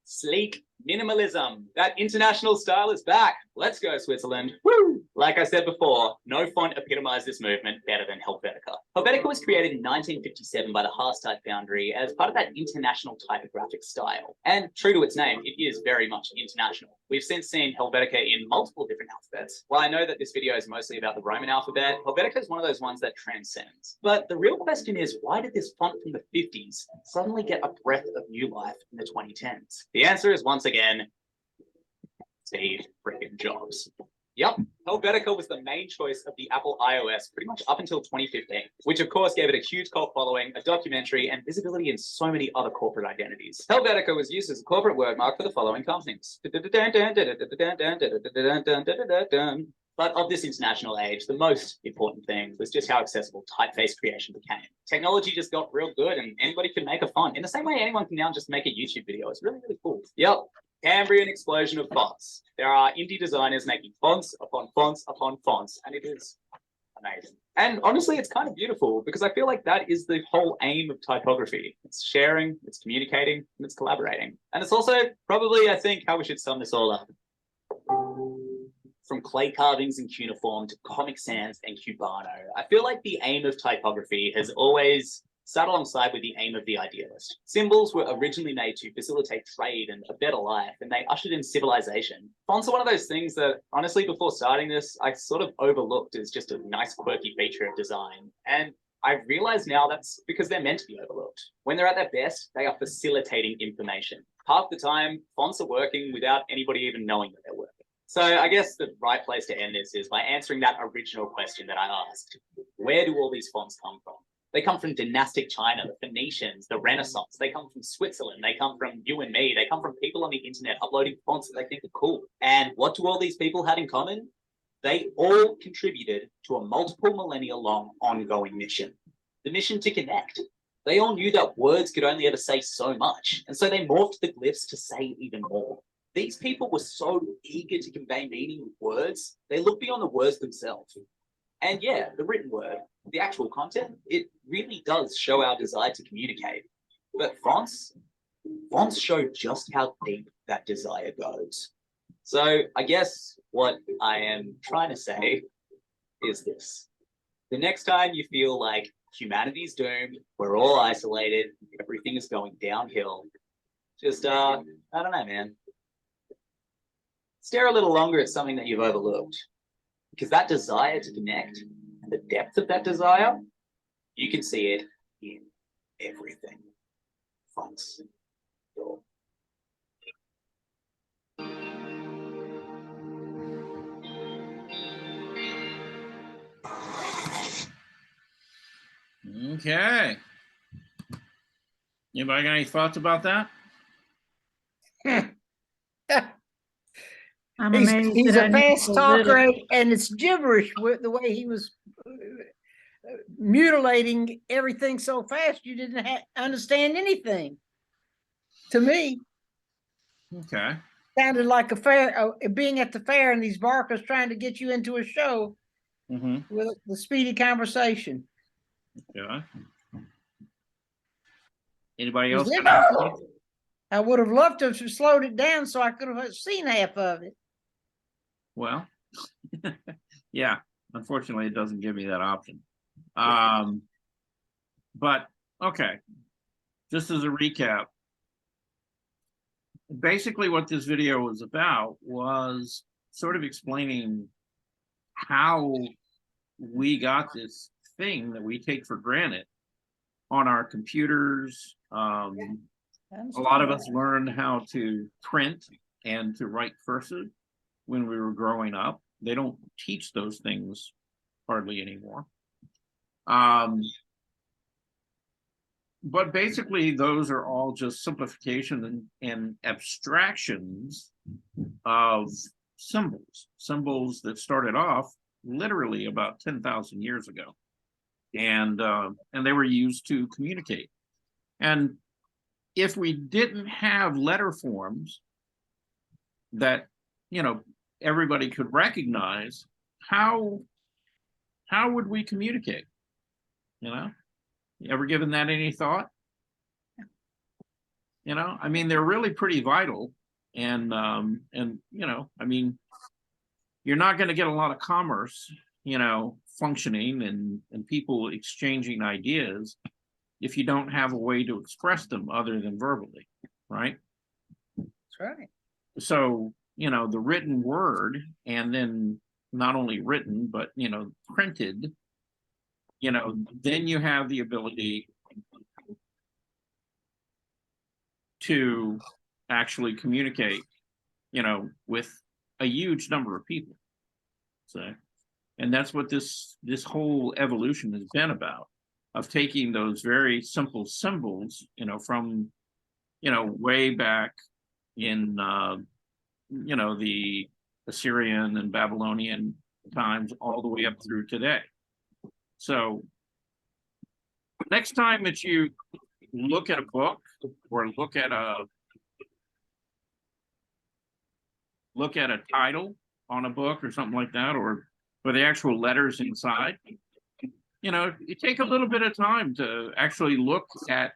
Sleek minimalism. That international style is back. Let's go, Switzerland. Woo! Like I said before, no font epitomized this movement better than Helvetica. Helvetica was created in 1957 by the Haas Type Foundry as part of that international typographic style. And true to its name, it is very much international. We've since seen Helvetica in multiple different alphabets. While I know that this video is mostly about the Roman alphabet, Helvetica is one of those ones that transcends. But the real question is, why did this font from the 50s suddenly get a breath of new life in the 2010s? The answer is once again, Steve freaking Jobs. Yep, Helvetica was the main choice of the Apple iOS pretty much up until 2015, which of course gave it a huge cult following, a documentary, and visibility in so many other corporate identities. Helvetica was used as a corporate wordmark for the following companies. But of this international age, the most important thing was just how accessible typeface creation became. Technology just got real good and anybody could make a font. In the same way anyone can now just make a YouTube video. It's really, really cool. Yep. Cambrian explosion of fonts. There are indie designers making fonts upon fonts upon fonts, and it is amazing. And honestly, it's kind of beautiful because I feel like that is the whole aim of typography. It's sharing, it's communicating, and it's collaborating. And it's also probably, I think, how we should sum this all up. From clay carvings in cuneiform to Comic Sans and Cubano, I feel like the aim of typography has always sat alongside with the aim of the idealist. Symbols were originally made to facilitate trade and a better life, and they ushered in civilization. Fonts are one of those things that, honestly, before starting this, I sort of overlooked as just a nice, quirky feature of design. And I realize now that's because they're meant to be overlooked. When they're at their best, they are facilitating information. Half the time, fonts are working without anybody even knowing that they're working. So I guess the right place to end this is by answering that original question that I asked. Where do all these fonts come from? They come from dynastic China, the Phoenicians, the Renaissance. They come from Switzerland. They come from you and me. They come from people on the internet uploading fonts that they think are cool. And what do all these people have in common? They all contributed to a multiple millennia long ongoing mission. The mission to connect. They all knew that words could only ever say so much. And so they morphed the glyphs to say even more. These people were so eager to convey meaning with words, they looked beyond the words themselves. And yeah, the written word, the actual content, it really does show our desire to communicate. But fonts show just how deep that desire goes. So I guess what I am trying to say is this. The next time you feel like humanity's doomed, we're all isolated, everything is going downhill, Just, I don't know, man. Stare a little longer at something that you've overlooked. Because that desire to connect and the depth of that desire, you can see it in everything. Fonts, door.
Okay. Anybody got any thoughts about that?
I'm
He's,
amazed
he's
that I
a
knew
fast
so little.
talker, and it's gibberish with the way he was mutilating everything so fast you didn't understand anything. To me,
Okay.
sounded like a fair, being at the fair and these barkers trying to get you into a show
Mm-hmm.
with the speedy conversation.
Yeah. Anybody
It
else?
was interesting. I would have loved to have slowed it down so I could have seen half of it.
Well, yeah, unfortunately, it doesn't give me that option. But okay, just as a recap, basically what this video was about was sort of explaining how we got this thing that we take for granted on our computers. A lot of us learned how to print and to write cursive when we were growing up. They don't teach those things hardly anymore. But basically, those are all just simplification and abstractions of symbols that started off literally about 10,000 years ago. And they were used to communicate. And if we didn't have letter forms that, everybody could recognize, how would we communicate? You ever given that any thought? I mean, they're really pretty vital. And you're not going to get a lot of commerce, functioning and people exchanging ideas if you don't have a way to express them other than verbally, right?
That's right.
So, the written word, and then not only written, but, printed, then you have the ability to actually communicate, with a huge number of people. So, and that's what this whole evolution has been about, of taking those very simple symbols, from, way back in, the Assyrian and Babylonian times all the way up through today. So next time that you look at a book or look at a title on a book or something like that, or the actual letters inside, you take a little bit of time to actually look at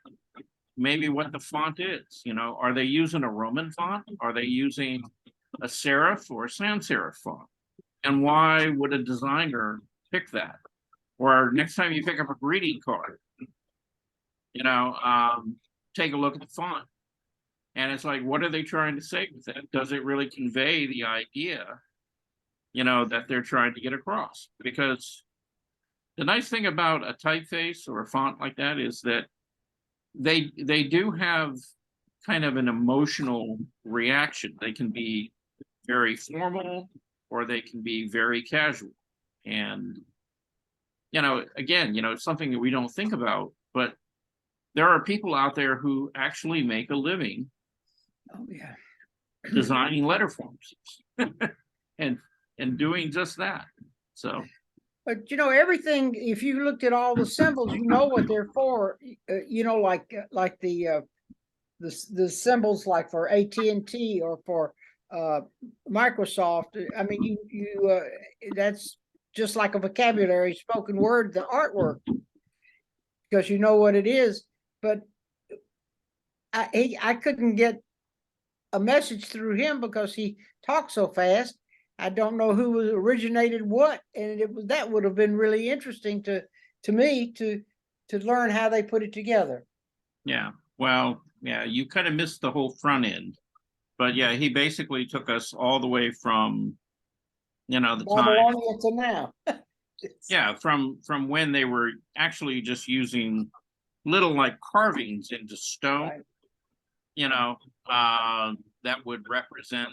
maybe what the font is. Are they using a Roman font? Are they using a serif or a sans serif font? And why would a designer pick that? Or next time you pick up a greeting card, take a look at the font. And it's like, what are they trying to say with it? Does it really convey the idea, that they're trying to get across? Because the nice thing about a typeface or a font like that is that they do have kind of an emotional reaction. They can be very formal or they can be very casual. And, again, it's something that we don't think about, but there are people out there who actually make a living designing letter forms and doing just that. So,
but everything, if you looked at all the symbols, what they're for. Like the symbols like for AT&T or for Microsoft. I mean, you that's just like a vocabulary, spoken word, the artwork, because you know what it is. But I couldn't get a message through him because he talked so fast. I don't know who originated what, and that would have been really interesting to me to learn how they put it together.
Yeah, well, yeah, you kind of missed the whole front end. But yeah, he basically took us all the way from, the time,
Babylonian to now.
yeah, from when they were actually just using little like carvings into stone,
Right.
that would represent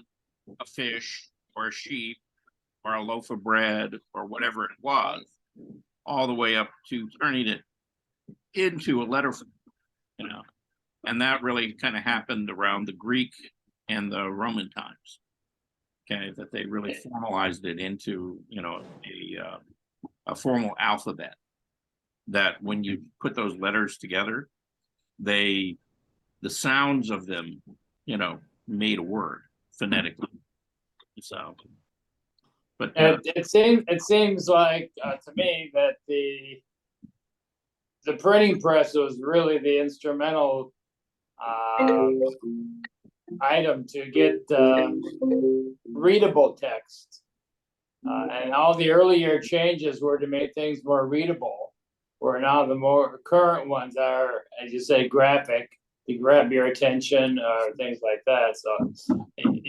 a fish or a sheep or a loaf of bread or whatever it was, all the way up to turning it into a letter, and that really kind of happened around the Greek and the Roman times. Okay, that they really formalized it into, a formal alphabet. That when you put those letters together, the sounds of them, made a word phonetically. So, but
It seems like, to me, that the printing press was really the instrumental item to get readable text. And all the earlier changes were to make things more readable, where now the more current ones are, as you say, graphic, to grab your attention, things like that. So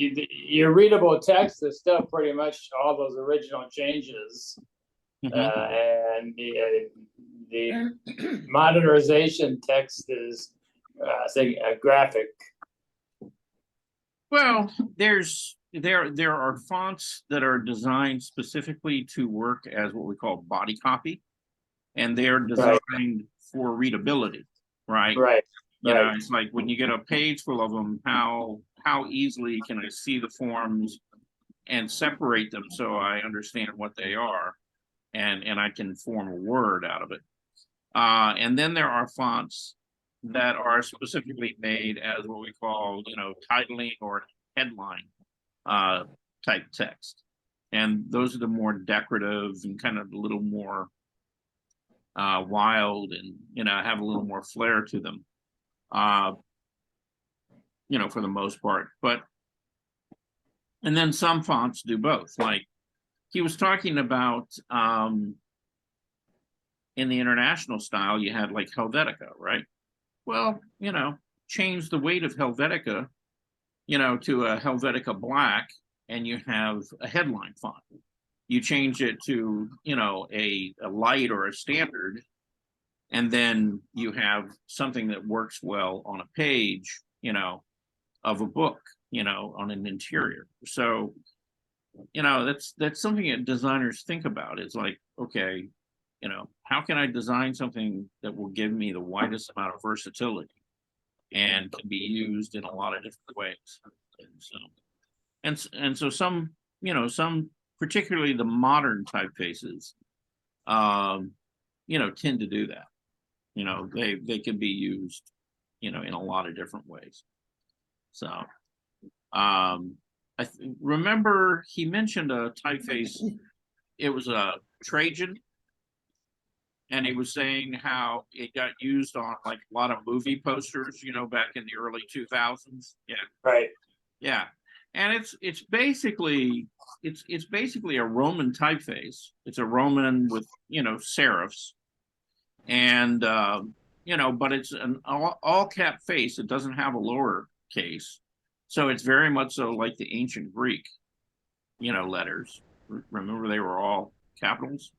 your readable text is still pretty much all those original changes. And the modernization text is, say, graphic.
well, there are fonts that are designed specifically to work as what we call body copy, and they're designed for readability, right?
Right.
It's like when you get a page full of them, how easily can I see the forms and separate them so I understand what they are, and I can form a word out of it. And then there are fonts that are specifically made as what we call, titling or headline type text. And those are the more decorative and kind of a little more wild and, have a little more flair to them, for the most part. And then some fonts do both. Like he was talking about, in the international style, you had like Helvetica, right? Well, change the weight of Helvetica, to a Helvetica Black, and you have a headline font. You change it to, a light or a standard, and then you have something that works well on a page, of a book, on an interior. So, that's something that designers think about. It's like, okay, how can I design something that will give me the widest amount of versatility and can be used in a lot of different ways? And so some, some, particularly the modern typefaces, tend to do that. They can be used, in a lot of different ways. So, I remember he mentioned a typeface. It was a Trajan. And he was saying how it got used on like a lot of movie posters, back in the early 2000s. Yeah.
Right.
Yeah. And it's basically a Roman typeface. It's a Roman with, serifs. And but it's an all cap face. It doesn't have a lower case. So it's very much so like the ancient Greek, letters. Remember, they were all capitals.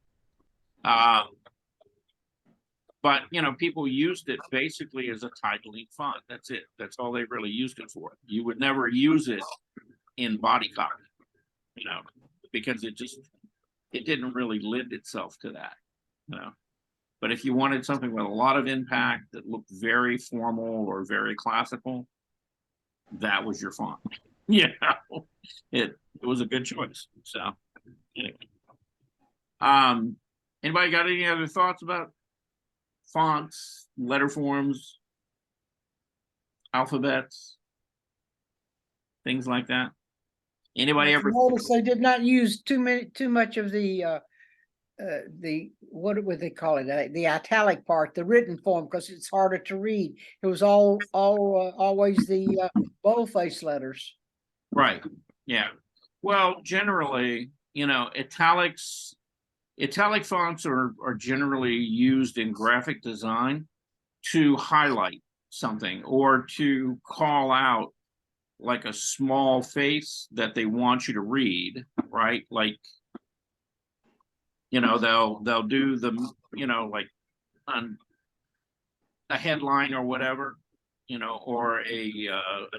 But, people used it basically as a titling font. That's it. That's all they really used it for. You would never use it in body copy, because it didn't really lend itself to that, But if you wanted something with a lot of impact that looked very formal or very classical, that was your font. It was a good choice. So, anyway. Anybody got any other thoughts about fonts, letter forms, alphabets, things like that? Anybody ever
Notice they did not use too much of the what would they call it? The italic part, the written form, because it's harder to read. It was always the boldface letters.
Right. Yeah. Well, generally, italic fonts are generally used in graphic design to highlight something, or to call out like a small face that they want you to read, right? Like, they'll do the, like on a headline or whatever, or a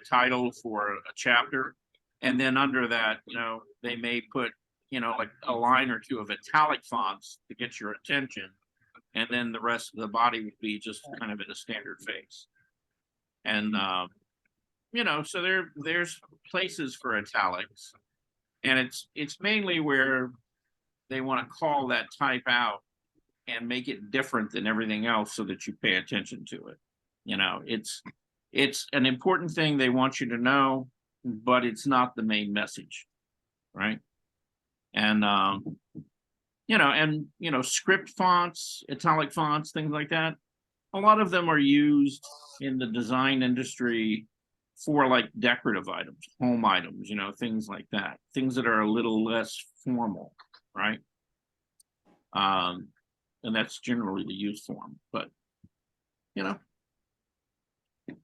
title for a chapter. And then under that, they may put, like a line or two of italic fonts to get your attention. And then the rest of the body would be just kind of in a standard face. And, so there's places for italics, and it's mainly where they want to call that type out and make it different than everything else so that you pay attention to it. It's an important thing they want you to know, but it's not the main message, right? And script fonts, italic fonts, things like that, a lot of them are used in the design industry for like decorative items, home items, things like that, things that are a little less formal, right? And that's generally the use form, but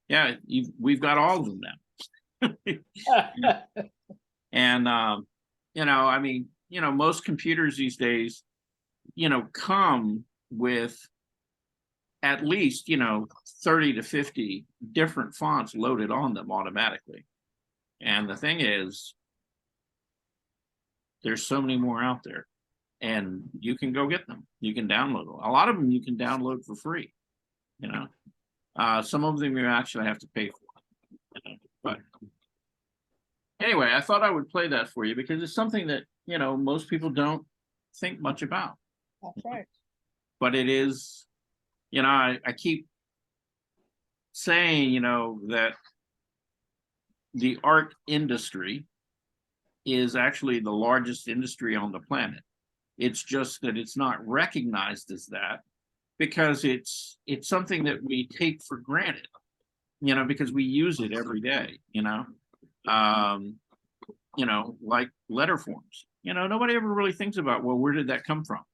yeah, we've got all of them now. And I mean, most computers these days, come with at least 30 to 50 different fonts loaded on them automatically. And the thing is, there's so many more out there, and you can go get them. You can download them. A lot of them you can download for free. Some of them you actually have to pay for. But anyway, I thought I would play that for you because it's something that most people don't think much about.
That's right.
But it is, I keep saying, that the art industry is actually the largest industry on the planet. It's just that it's not recognized as that because it's something that we take for granted, because we use it every day, like letter forms. Nobody ever really thinks about, well, where did that come from?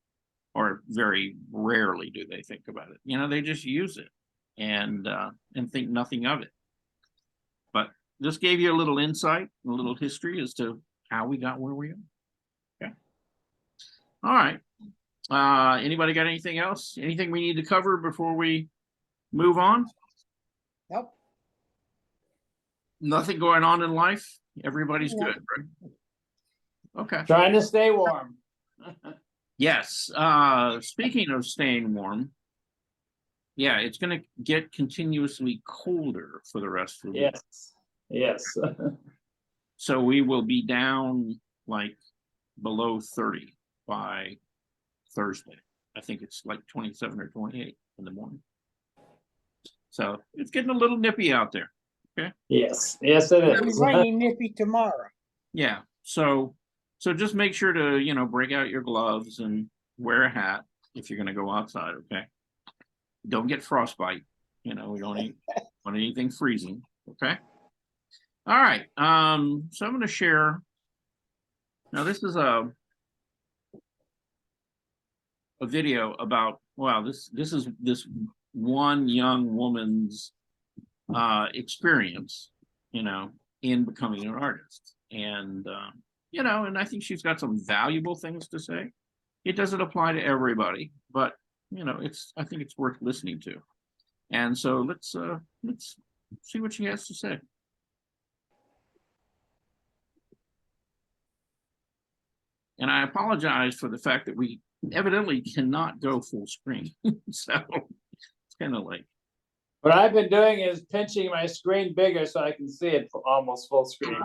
Or very rarely do they think about it. They just use it and think nothing of it. But this gave you a little insight, a little history as to how we got where we are. Okay. All right. Anybody got anything else? Anything we need to cover before we move on?
Nope.
Nothing going on in life? Everybody's good, right? Okay.
Trying to stay warm.
Yes. Speaking of staying warm, yeah, it's going to get continuously colder for the rest of the week.
Yes.
So we will be down like below 30 by Thursday. I think it's like 27 or 28 in the morning. So it's getting a little nippy out there. Okay.
Yes, it
It'll be
is.
rainy nippy tomorrow.
Yeah. So just make sure to, break out your gloves and wear a hat if you're going to go outside. Okay. Don't get frostbite. We don't want anything freezing. Okay. All right. So I'm going to share. Now this is a video about, wow, this is this one young woman's experience, in becoming an artist. And, and I think she's got some valuable things to say. It doesn't apply to everybody, but, I think it's worth listening to. And so let's see what she has to say. And I apologize for the fact that we evidently cannot go full screen. So it's kind of like.
What I've been doing is pinching my screen bigger so I can see it almost full screen.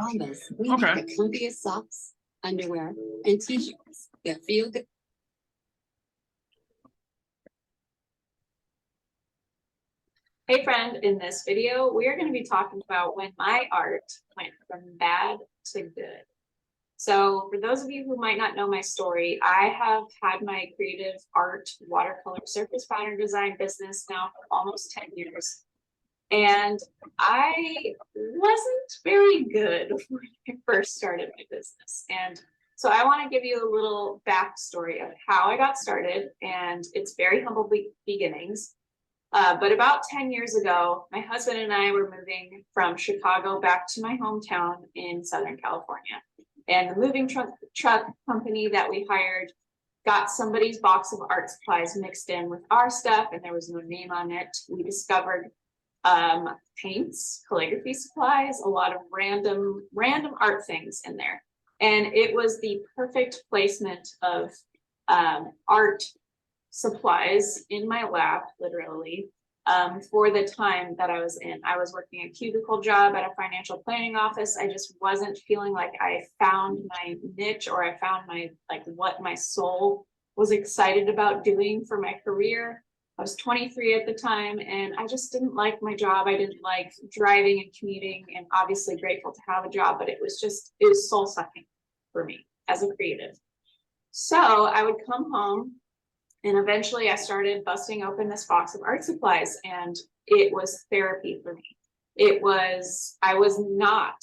We
Okay.
have the comfiest socks, underwear, and t-shirts that feel good.
Hey friend, in this video, we are going to be talking about when my art went from bad to good. So for those of you who might not know my story, I have had my creative art watercolor surface pattern design business now for almost 10 years. And I wasn't very good when I first started my business. And so I want to give you a little backstory of how I got started, and it's very humble beginnings. But about 10 years ago, my husband and I were moving from Chicago back to my hometown in Southern California. And the moving truck company that we hired got somebody's box of art supplies mixed in with our stuff, and there was no name on it. We discovered paints, calligraphy supplies, a lot of random art things in there. And it was the perfect placement of art supplies in my lap, literally, for the time that I was in. I was working a cubicle job at a financial planning office. I just wasn't feeling like I found my niche, or I found my, like, what my soul was excited about doing for my career. I was 23 at the time, and I just didn't like my job. I didn't like driving and commuting, and obviously grateful to have a job, but it was soul sucking for me as a creative. So I would come home, and eventually I started busting open this box of art supplies, and it was therapy for me. I was not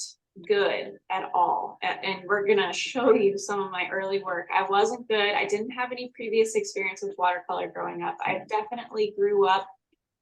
good at all. And we're gonna show you some of my early work. I wasn't good. I didn't have any previous experience with watercolor growing up. I definitely grew up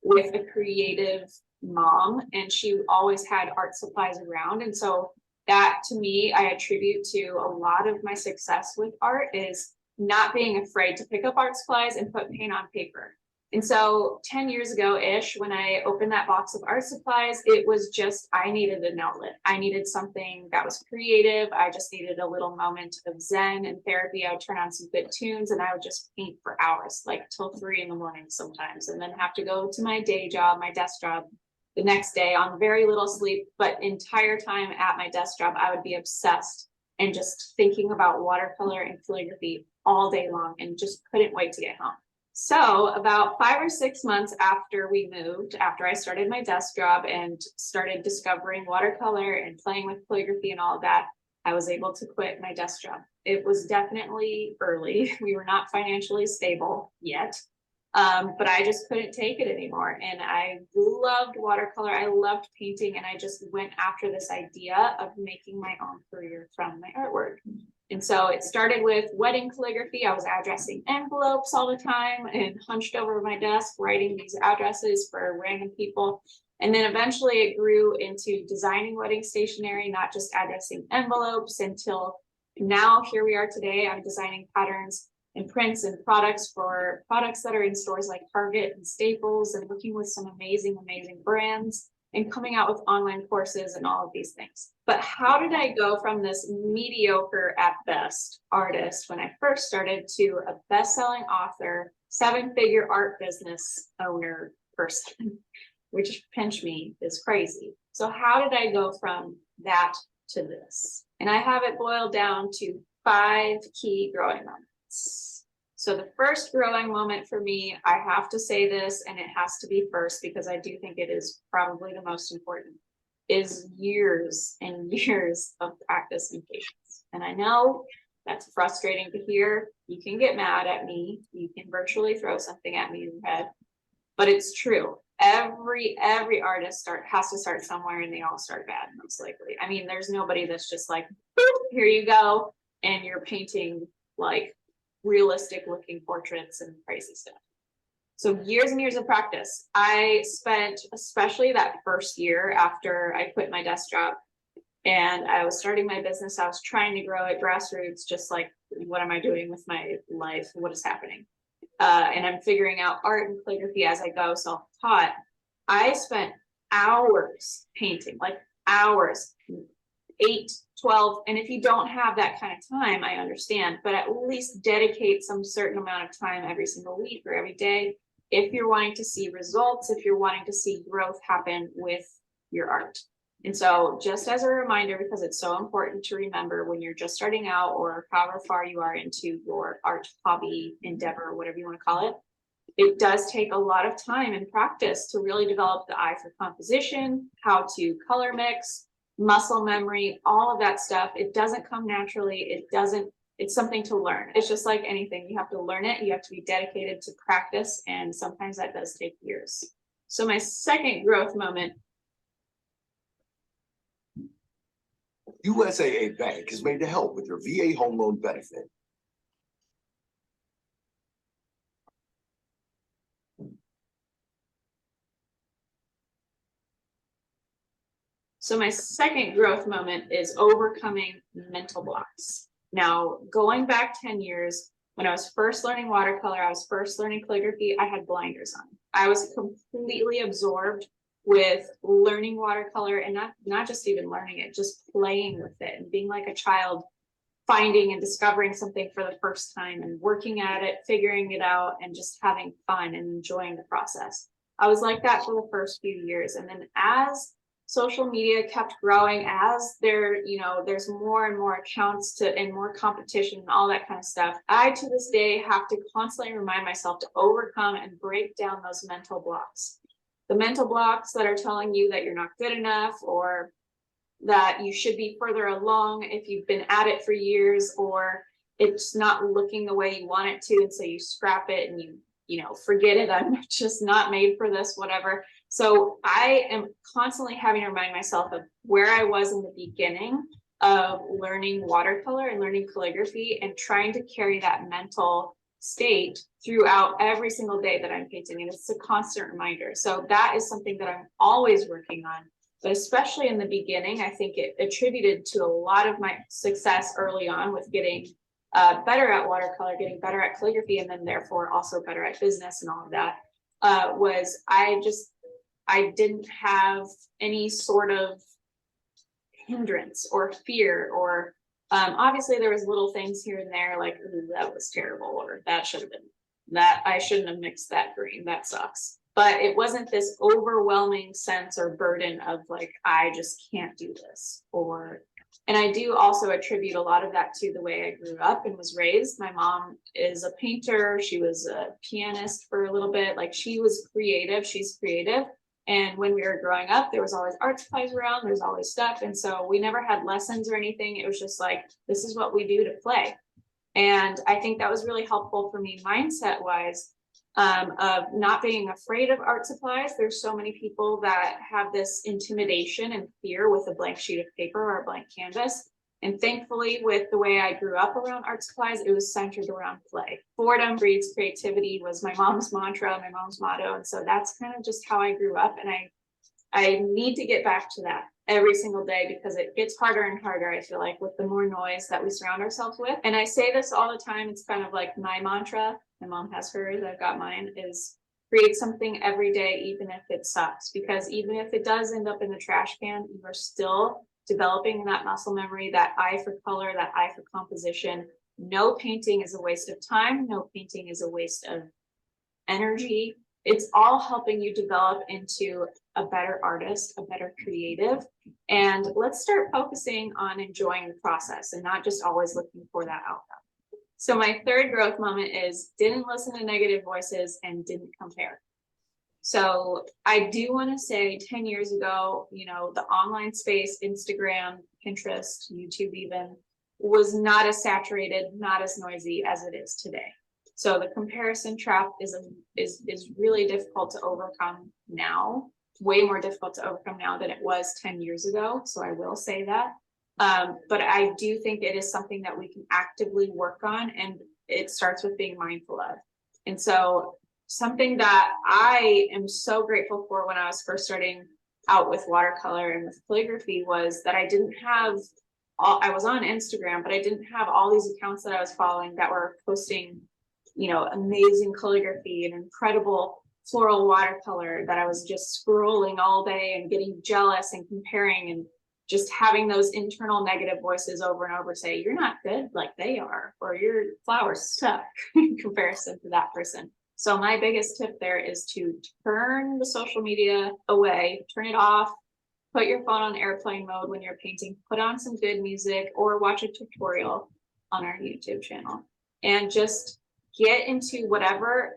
with a creative mom, and she always had art supplies around. And so that, to me, I attribute to a lot of my success with art is not being afraid to pick up art supplies and put paint on paper. And so 10 years ago-ish, when I opened that box of art supplies, it was just, I needed an outlet. I needed something that was creative. I just needed a little moment of zen and therapy. I would turn on some good tunes and I would just paint for hours, like till 3 a.m. sometimes, and then have to go to my day job, my desk job, the next day on very little sleep. But entire time at my desk job, I would be obsessed and just thinking about watercolor and calligraphy all day long, and just couldn't wait to get home. So about 5 or 6 months after we moved, after I started my desk job and started discovering watercolor and playing with calligraphy and all of that, I was able to quit my desk job. It was definitely early. We were not financially stable yet, but I just couldn't take it anymore. And I loved watercolor. I loved painting. And I just went after this idea of making my own career from my artwork. And so it started with wedding calligraphy. I was addressing envelopes all the time and hunched over my desk, writing these addresses for random people. And then eventually it grew into designing wedding stationery, not just addressing envelopes, until now here we are today. I'm designing patterns and prints and products for products that are in stores like Target and Staples, and working with some amazing brands, and coming out with online courses and all of these things. But how did I go from this mediocre at best artist when I first started to a best-selling author, 7-figure art business owner person, which pinch me is crazy. So how did I go from that to this? And I have it boiled down to 5 key growing moments. So the first growing moment for me, I have to say this, and it has to be first because I do think it is probably the most important, is years and years of practice and patience. And I know that's frustrating to hear. You can get mad at me. You can virtually throw something at me in the head, but it's true. Every artist has to start somewhere, and they all start bad, most likely. I mean, there's nobody that's just like, here you go, and you're painting like realistic looking portraits and crazy stuff. So years and years of practice. I spent, especially that first year after I quit my desk job and I was starting my business, I was trying to grow at grassroots, just like, what am I doing with my life? What is happening? And I'm figuring out art and calligraphy as I go, self-taught. I spent hours painting, like hours, 8, 12. And if you don't have that kind of time, I understand, but at least dedicate some certain amount of time every single week or every day if you're wanting to see results, if you're wanting to see growth happen with your art. And so just as a reminder, because it's so important to remember when you're just starting out or however far you are into your art hobby endeavor, whatever you want to call it, it does take a lot of time and practice to really develop the eye for composition, how to color mix, muscle memory, all of that stuff. It doesn't come naturally. It's something to learn. It's just like anything. You have to learn it. You have to be dedicated to practice. And sometimes that does take years. So my second growth moment.
USAA Bank is made to help with your VA home loan benefit.
So my second growth moment is overcoming mental blocks. Now, going back 10 years, when I was first learning watercolor, I was first learning calligraphy, I had blinders on. I was completely absorbed with learning watercolor, and not just even learning it, just playing with it and being like a child, finding and discovering something for the first time and working at it, figuring it out, and just having fun and enjoying the process. I was like that for the first few years. And then as social media kept growing, as there's more and more accounts and more competition and all that kind of stuff, I to this day have to constantly remind myself to overcome and break down those mental blocks. The mental blocks that are telling you that you're not good enough, or that you should be further along if you've been at it for years, or it's not looking the way you want it to, and so you scrap it and you forget it, I'm just not made for this, whatever. So I am constantly having to remind myself of where I was in the beginning of learning watercolor and learning calligraphy, and trying to carry that mental state throughout every single day that I'm painting. And it's a constant reminder. So that is something that I'm always working on. But especially in the beginning, I think it attributed to a lot of my success early on with getting better at watercolor, getting better at calligraphy, and then therefore also better at business and all of that, was I didn't have any sort of hindrance or fear, or obviously there was little things here and there like, ooh, that was terrible, or that should have been, that I shouldn't have mixed that green, that sucks. But it wasn't this overwhelming sense or burden of like, I just can't do this. And I do also attribute a lot of that to the way I grew up and was raised. My mom is a painter. She was a pianist for a little bit. Like, she was creative. She's creative. And when we were growing up, there was always art supplies around. There's always stuff. And so we never had lessons or anything. It was just like, this is what we do to play. And I think that was really helpful for me mindset wise. Of not being afraid of art supplies. There's so many people that have this intimidation and fear with a blank sheet of paper or a blank canvas. And thankfully, with the way I grew up around art supplies, it was centered around play. Boredom breeds creativity was my mom's mantra, my mom's motto. And so that's kind of just how I grew up. And I need to get back to that every single day, because it gets harder and harder, I feel like, with the more noise that we surround ourselves with. And I say this all the time, it's kind of like my mantra. My mom has hers, I've got mine, is create something every day, even if it sucks. Because even if it does end up in the trash can, you are still developing that muscle memory, that eye for color, that eye for composition. No painting is a waste of time. No painting is a waste of energy. It's all helping you develop into a better artist, a better creative. And let's start focusing on enjoying the process and not just always looking for that outcome. So my third growth moment is didn't listen to negative voices and didn't compare. So I do want to say 10 years ago, the online space, Instagram, Pinterest, YouTube even, was not as saturated, not as noisy as it is today. So the comparison trap is really difficult to overcome now, way more difficult to overcome now than it was 10 years ago. So I will say that. But I do think it is something that we can actively work on, and it starts with being mindful of. And so something that I am so grateful for when I was first starting out with watercolor and with calligraphy was that I didn't have I was on Instagram, but I didn't have all these accounts that I was following that were posting, amazing calligraphy and incredible floral watercolor, that I was just scrolling all day and getting jealous and comparing, and just having those internal negative voices over and over say, you're not good like they are, or your flowers suck in comparison to that person. So my biggest tip there is to turn the social media away, turn it off, put your phone on airplane mode when you're painting, put on some good music, or watch a tutorial on our YouTube channel, and just get into whatever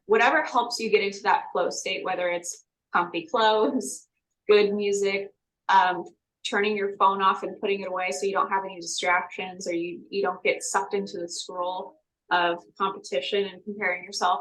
whatever helps you get into that flow state, whether it's comfy clothes, good music, turning your phone off and putting it away so you don't have any distractions, or you don't get sucked into the scroll of competition and comparing yourself.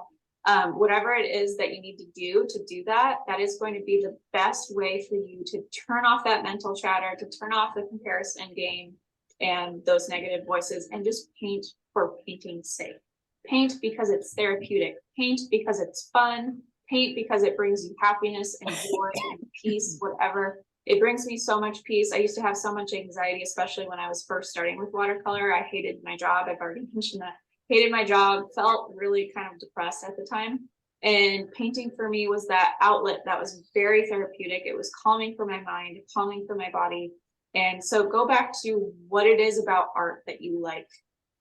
Whatever it is that you need to do that, that is going to be the best way for you to turn off that mental chatter, to turn off the comparison game and those negative voices, and just paint for painting's sake. Paint because it's therapeutic. Paint because it's fun. Paint because it brings you happiness and joy and peace, whatever. It brings me so much peace. I used to have so much anxiety, especially when I was first starting with watercolor. I hated my job. I've already mentioned that. Hated my job, felt really kind of depressed at the time. And painting for me was that outlet that was very therapeutic. It was calming for my mind, calming for my body. And so go back to what it is about art that you like.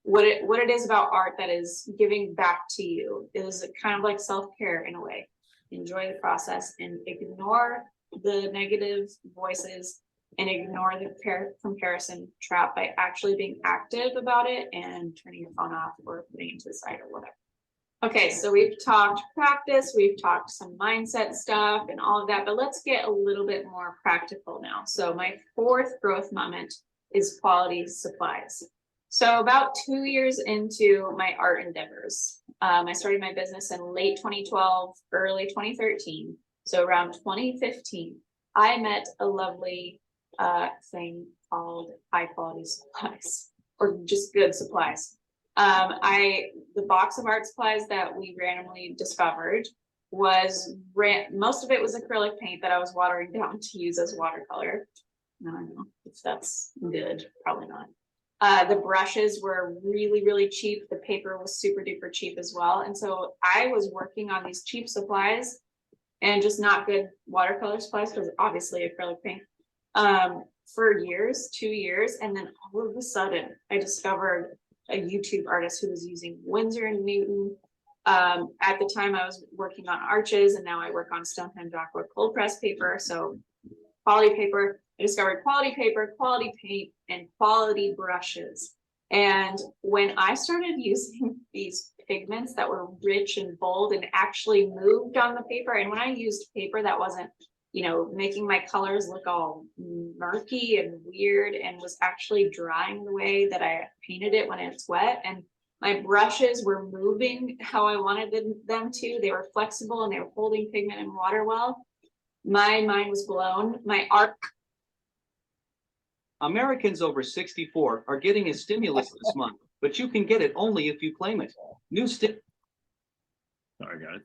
What it is about art that is giving back to you. It is kind of like self-care in a way. Enjoy the process and ignore the negative voices and ignore the comparison trap by actually being active about it and turning your phone off or putting it to the side or whatever. Okay, so we've talked practice, we've talked some mindset stuff and all of that, but let's get a little bit more practical now. So my fourth growth moment is quality supplies. So about 2 years into my art endeavors, I started my business in late 2012, early 2013. So around 2015, I met a lovely thing called high quality supplies, or just good supplies. The box of art supplies that we randomly discovered was most of it was acrylic paint that I was watering down to use as watercolor. I don't know if that's good, probably not. The brushes were really, really cheap. The paper was super duper cheap as well. And so I was working on these cheap supplies and just not good watercolor supplies, because obviously acrylic paint, for years, 2 years. And then all of a sudden I discovered a YouTube artist who was using Winsor and Newton. At the time I was working on arches, and now I work on Stonehenge aqua cold press paper. So quality paper, I discovered quality paper, quality paint, and quality brushes. And when I started using these pigments that were rich and bold and actually moved on the paper, and when I used paper that wasn't, you know, making my colors look all murky and weird, and was actually drying the way that I painted it when it's wet, and my brushes were moving how I wanted them to, they were flexible and they were holding pigment and water well, my mind was blown. My art.
Americans over 64 are getting a stimulus this month, but you can get it only if you claim it.
Sorry, guys.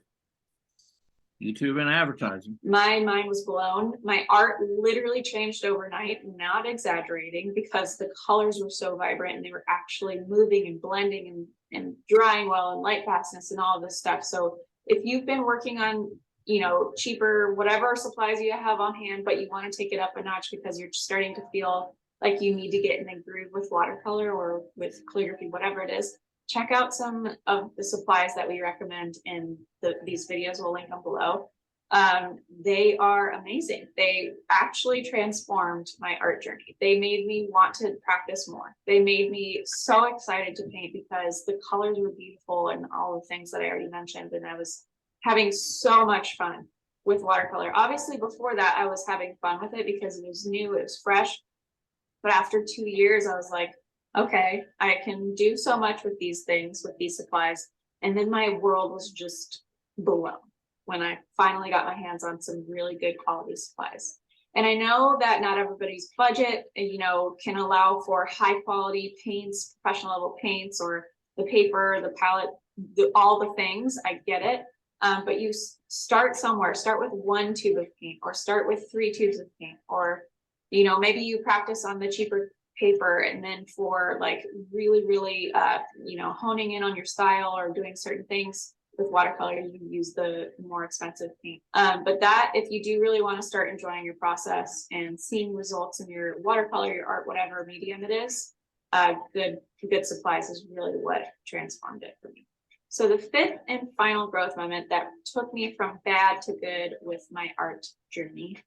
YouTube and advertising.
My mind was blown. My art literally changed overnight, not exaggerating, because the colors were so vibrant and they were actually moving and blending and drying well and light fastness and all of this stuff. So if you've been working on, you know, cheaper, whatever supplies you have on hand, but you want to take it up a notch because you're starting to feel like you need to get in a groove with watercolor or with calligraphy, whatever it is, check out some of the supplies that we recommend in these videos. We'll link them below. They are amazing. They actually transformed my art journey. They made me want to practice more. They made me so excited to paint because the colors were beautiful and all the things that I already mentioned. And I was having so much fun with watercolor. Obviously, before that, I was having fun with it because it was new, it was fresh. But after 2 years, I was like, okay, I can do so much with these things, with these supplies. And then my world was just blown when I finally got my hands on some really good quality supplies. And I know that not everybody's budget, you know, can allow for high quality paints, professional level paints, or the paper, the palette, all the things. I get it. But you start somewhere, start with 1 tube of paint, or start with 3 tubes of paint, or, you know, maybe you practice on the cheaper paper, and then for like really, really, you know, honing in on your style or doing certain things with watercolor, you can use the more expensive paint. But that, if you do really want to start enjoying your process and seeing results in your watercolor, your art, whatever medium it is, good supplies is really what transformed it for me. So the 5th and final growth moment that took me from bad to good with my art journey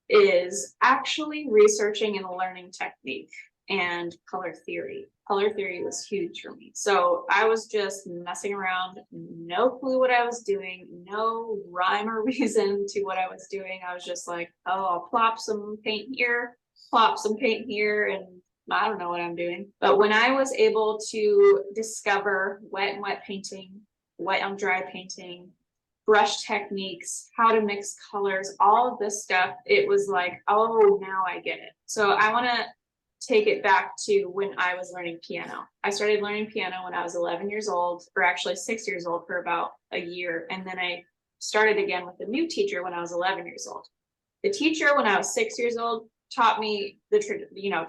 is actually researching and learning technique and color theory. Color theory was huge for me. So I was just messing around, no clue what I was doing, no rhyme or reason to what I was doing. I was just like, oh, I'll plop some paint here, plop some paint here, and I don't know what I'm doing. But when I was able to discover wet and wet painting, wet on dry painting, brush techniques, how to mix colors, all of this stuff, it was like, oh, now I get it. So I want to take it back to when I was learning piano. I started learning piano when I was 11 years old, or actually 6 years old, for about a year. And then I started again with a new teacher when I was 11 years old. The teacher, when I was 6 years old, taught me the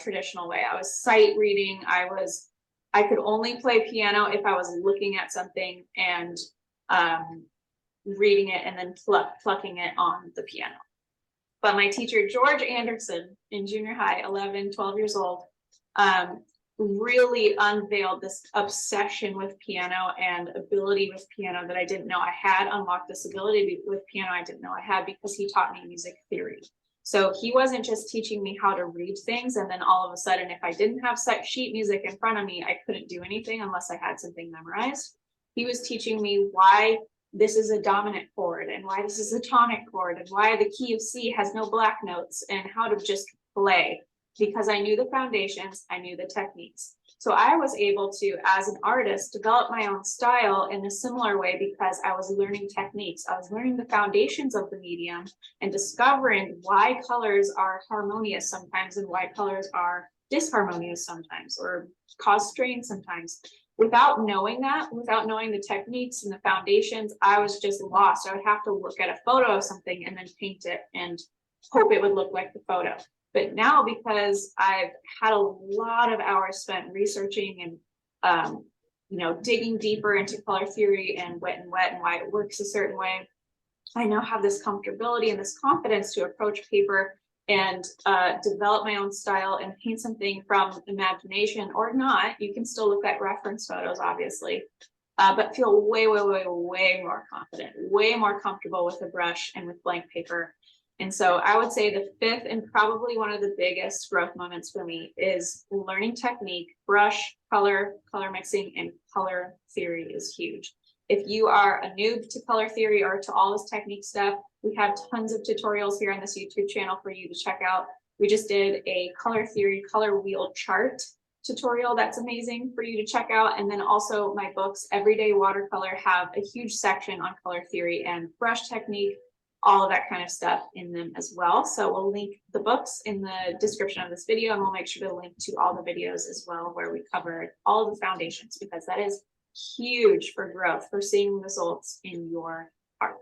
traditional way. I was sight reading. I could only play piano if I was looking at something and reading it and then plucking it on the piano. But my teacher, George Anderson, in junior high, 11, 12 years old, really unveiled this obsession with piano and ability with piano that I didn't know I had, unlocked this ability with piano I didn't know I had, because he taught me music theory. So he wasn't just teaching me how to read things, and then all of a sudden, if I didn't have sheet music in front of me, I couldn't do anything unless I had something memorized. He was teaching me why this is a dominant chord and why this is a tonic chord and why the key of C has no black notes, and how to just play, because I knew the foundations, I knew the techniques. So I was able to, as an artist, develop my own style in a similar way because I was learning techniques. I was learning the foundations of the medium and discovering why colors are harmonious sometimes and why colors are disharmonious sometimes or cause strain sometimes. Without knowing that, without knowing the techniques and the foundations, I was just lost. I would have to look at a photo of something and then paint it and hope it would look like the photo. But now, because I've had a lot of hours spent researching and digging deeper into color theory and wet and why it works a certain way, I now have this comfortability and this confidence to approach paper and develop my own style and paint something from imagination or not. You can still look at reference photos, obviously, but feel way more confident, way more comfortable with a brush and with blank paper. And so I would say the fifth and probably one of the biggest growth moments for me is learning technique, brush, color mixing, and color theory is huge. If you are a noob to color theory or to all this technique stuff, we have tons of tutorials here on this YouTube channel for you to check out. We just did a color theory, color wheel chart tutorial that's amazing for you to check out. And then also my books, Everyday Watercolor, have a huge section on color theory and brush technique, all of that kind of stuff in them as well. So we'll link the books in the description of this video, and we'll make sure to link to all the videos as well where we cover all of the foundations, because that is huge for growth, for seeing results in your art.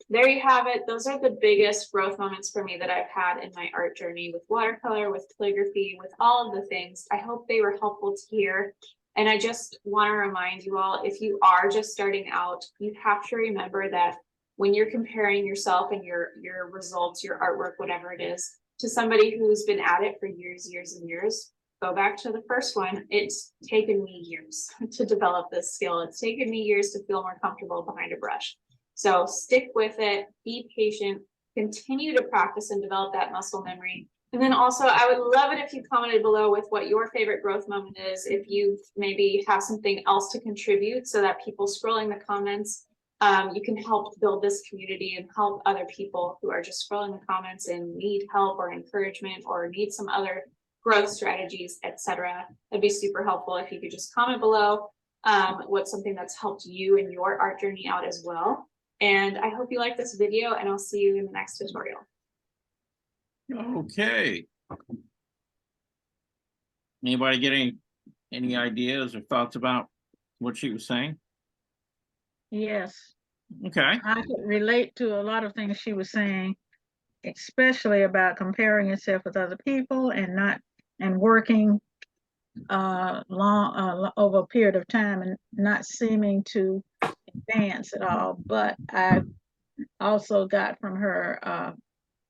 There you have it. Those are the biggest growth moments for me that I've had in my art journey with watercolor, with calligraphy, with all of the things. I hope they were helpful to hear. And I just want to remind you all, if you are just starting out, you have to remember that when you're comparing yourself and your results, your artwork, whatever it is, to somebody who's been at it for years and years, go back to the first one. It's taken me years to develop this skill. It's taken me years to feel more comfortable behind a brush. So stick with it, be patient, continue to practice and develop that muscle memory. And then also, I would love it if you commented below with what your favorite growth moment is, if you maybe have something else to contribute so that people scrolling the comments, you can help build this community and help other people who are just scrolling the comments and need help or encouragement or need some other growth strategies, etc. That'd be super helpful if you could just comment below what's something that's helped you in your art journey out as well. And I hope you like this video, and I'll see you in the next tutorial.
Okay. Anybody getting any ideas or thoughts about what she was saying?
Yes,
Okay.
I could relate to a lot of things she was saying, especially about comparing yourself with other people and working long over a period of time and not seeming to advance at all. But I also got from her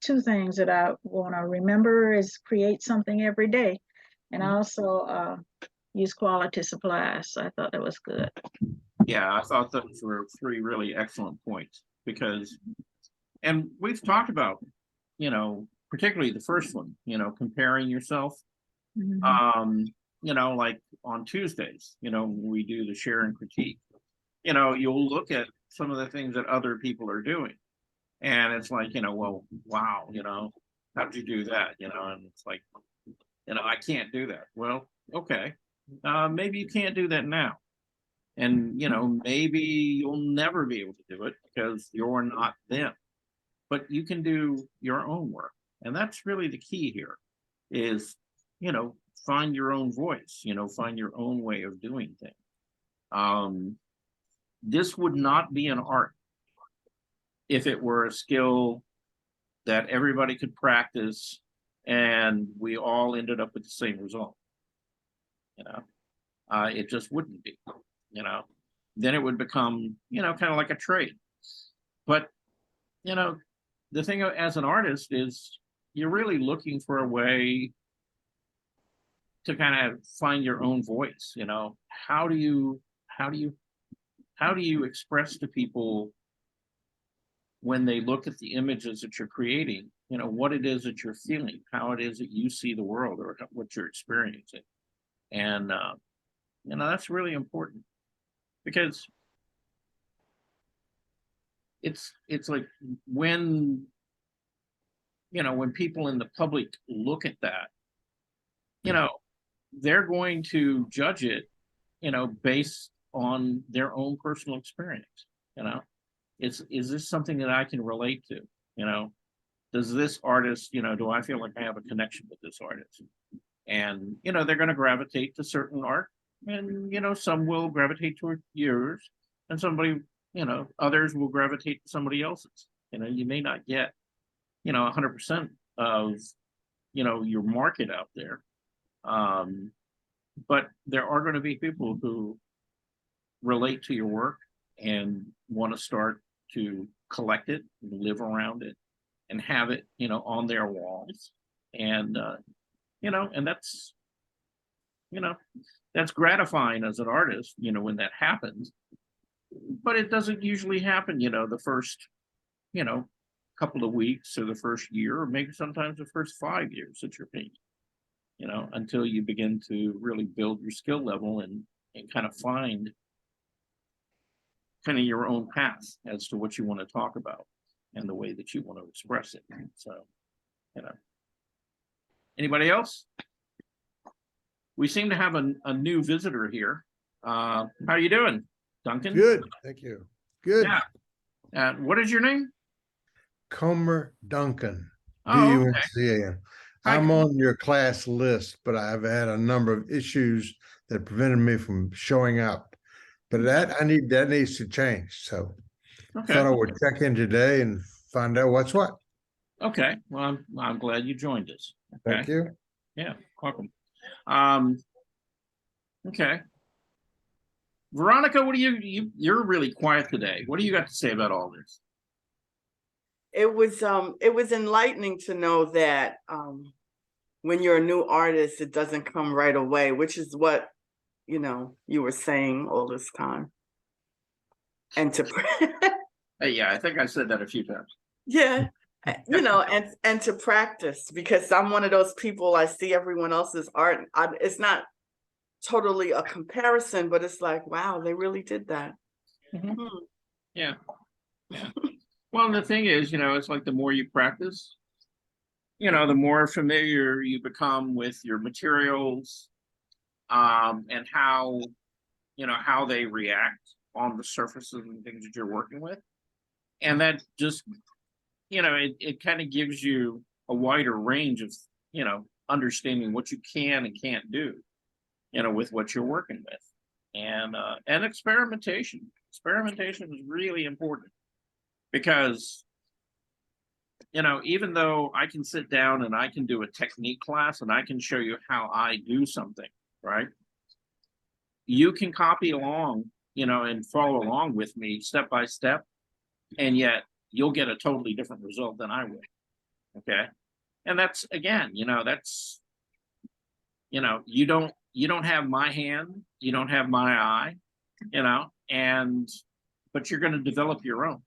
two things that I want to remember is create something every day, and also use quality supplies. So I thought that was good.
Yeah, I thought those were three really excellent points because, and we've talked about, particularly the first one, comparing yourself. Like on Tuesdays, we do the share and critique. You'll look at some of the things that other people are doing, and it's like, well, wow, how'd you do that? And it's like, I can't do that. Well, okay, maybe you can't do that now. And, maybe you'll never be able to do it because you're not them, but you can do your own work. And that's really the key here is, find your own voice, find your own way of doing things. This would not be an art if it were a skill that everybody could practice and we all ended up with the same result. You know, it just wouldn't be, you know, then it would become, you know, kind of like a trade. But, you know, the thing as an artist is you're really looking for a way to kind of find your own voice. You know, how do you express to people when they look at the images that you're creating, you know, what it is that you're feeling, how it is that you see the world or what you're experiencing. And, you know, that's really important because it's like when, you know, when people in the public look at that, you know, they're going to judge it, you know, based on their own personal experience. You know, is this something that I can relate to? You know, does this artist, you know, do I feel like I have a connection with this artist? And, you know, they're going to gravitate to certain art, and, you know, some will gravitate toward yours, and somebody, you know, others will gravitate to somebody else's. You know, you may not get, you know, 100% of, you know, your market out there. But there are going to be people who relate to your work and want to start to collect it and live around it and have it, you know, on their walls. And, you know, and that's, you know, that's gratifying as an artist, you know, when that happens. But it doesn't usually happen, you know, the first, you know, couple of weeks or the first year, or maybe sometimes the first 5 years that you're painting, you know, until you begin to really build your skill level and kind of find kind of your own path as to what you want to talk about and the way that you want to express it. So, you know, anybody else? We seem to have a new visitor here. How are you doing, Duncan?
Good, thank you. Good.
Yeah. What is your name?
Comer Duncan.
Oh, okay.
D-U-N-C-A-N.
Hi,
I'm
Comer.
on your class list, but I've had a number of issues that prevented me from showing up. But that needs to change. So
Okay.
thought I would check in today and find out what's what.
Okay. Well, I'm glad you joined us. Okay.
Thank you.
Yeah, welcome. Okay. Veronica, what do you're really quiet today. What do you got to say about all this?
It was enlightening to know that when you're a new artist, it doesn't come right away, which is what, you know, you were saying all this time. And to
Yeah, I think I said that a few times.
yeah, you know, and to practice, because I'm one of those people, I see everyone else's art. It's not totally a comparison, but it's like, wow, they really did that.
Mm-hmm. Yeah. Well, the thing is, you know, it's like the more you practice, you know, the more familiar you become with your materials, and how, you know, how they react on the surfaces and things that you're working with. And that just, you know, it kind of gives you a wider range of, you know, understanding what you can and can't do, you know, with what you're working with. And experimentation is really important, because, you know, even though I can sit down and I can do a technique class and I can show you how I do something, right? You can copy along, you know, and follow along with me step by step, and yet you'll get a totally different result than I would. Okay. And that's, again, you know, that's, you know, you don't have my hand, you don't have my eye, you know, but you're going to develop your own,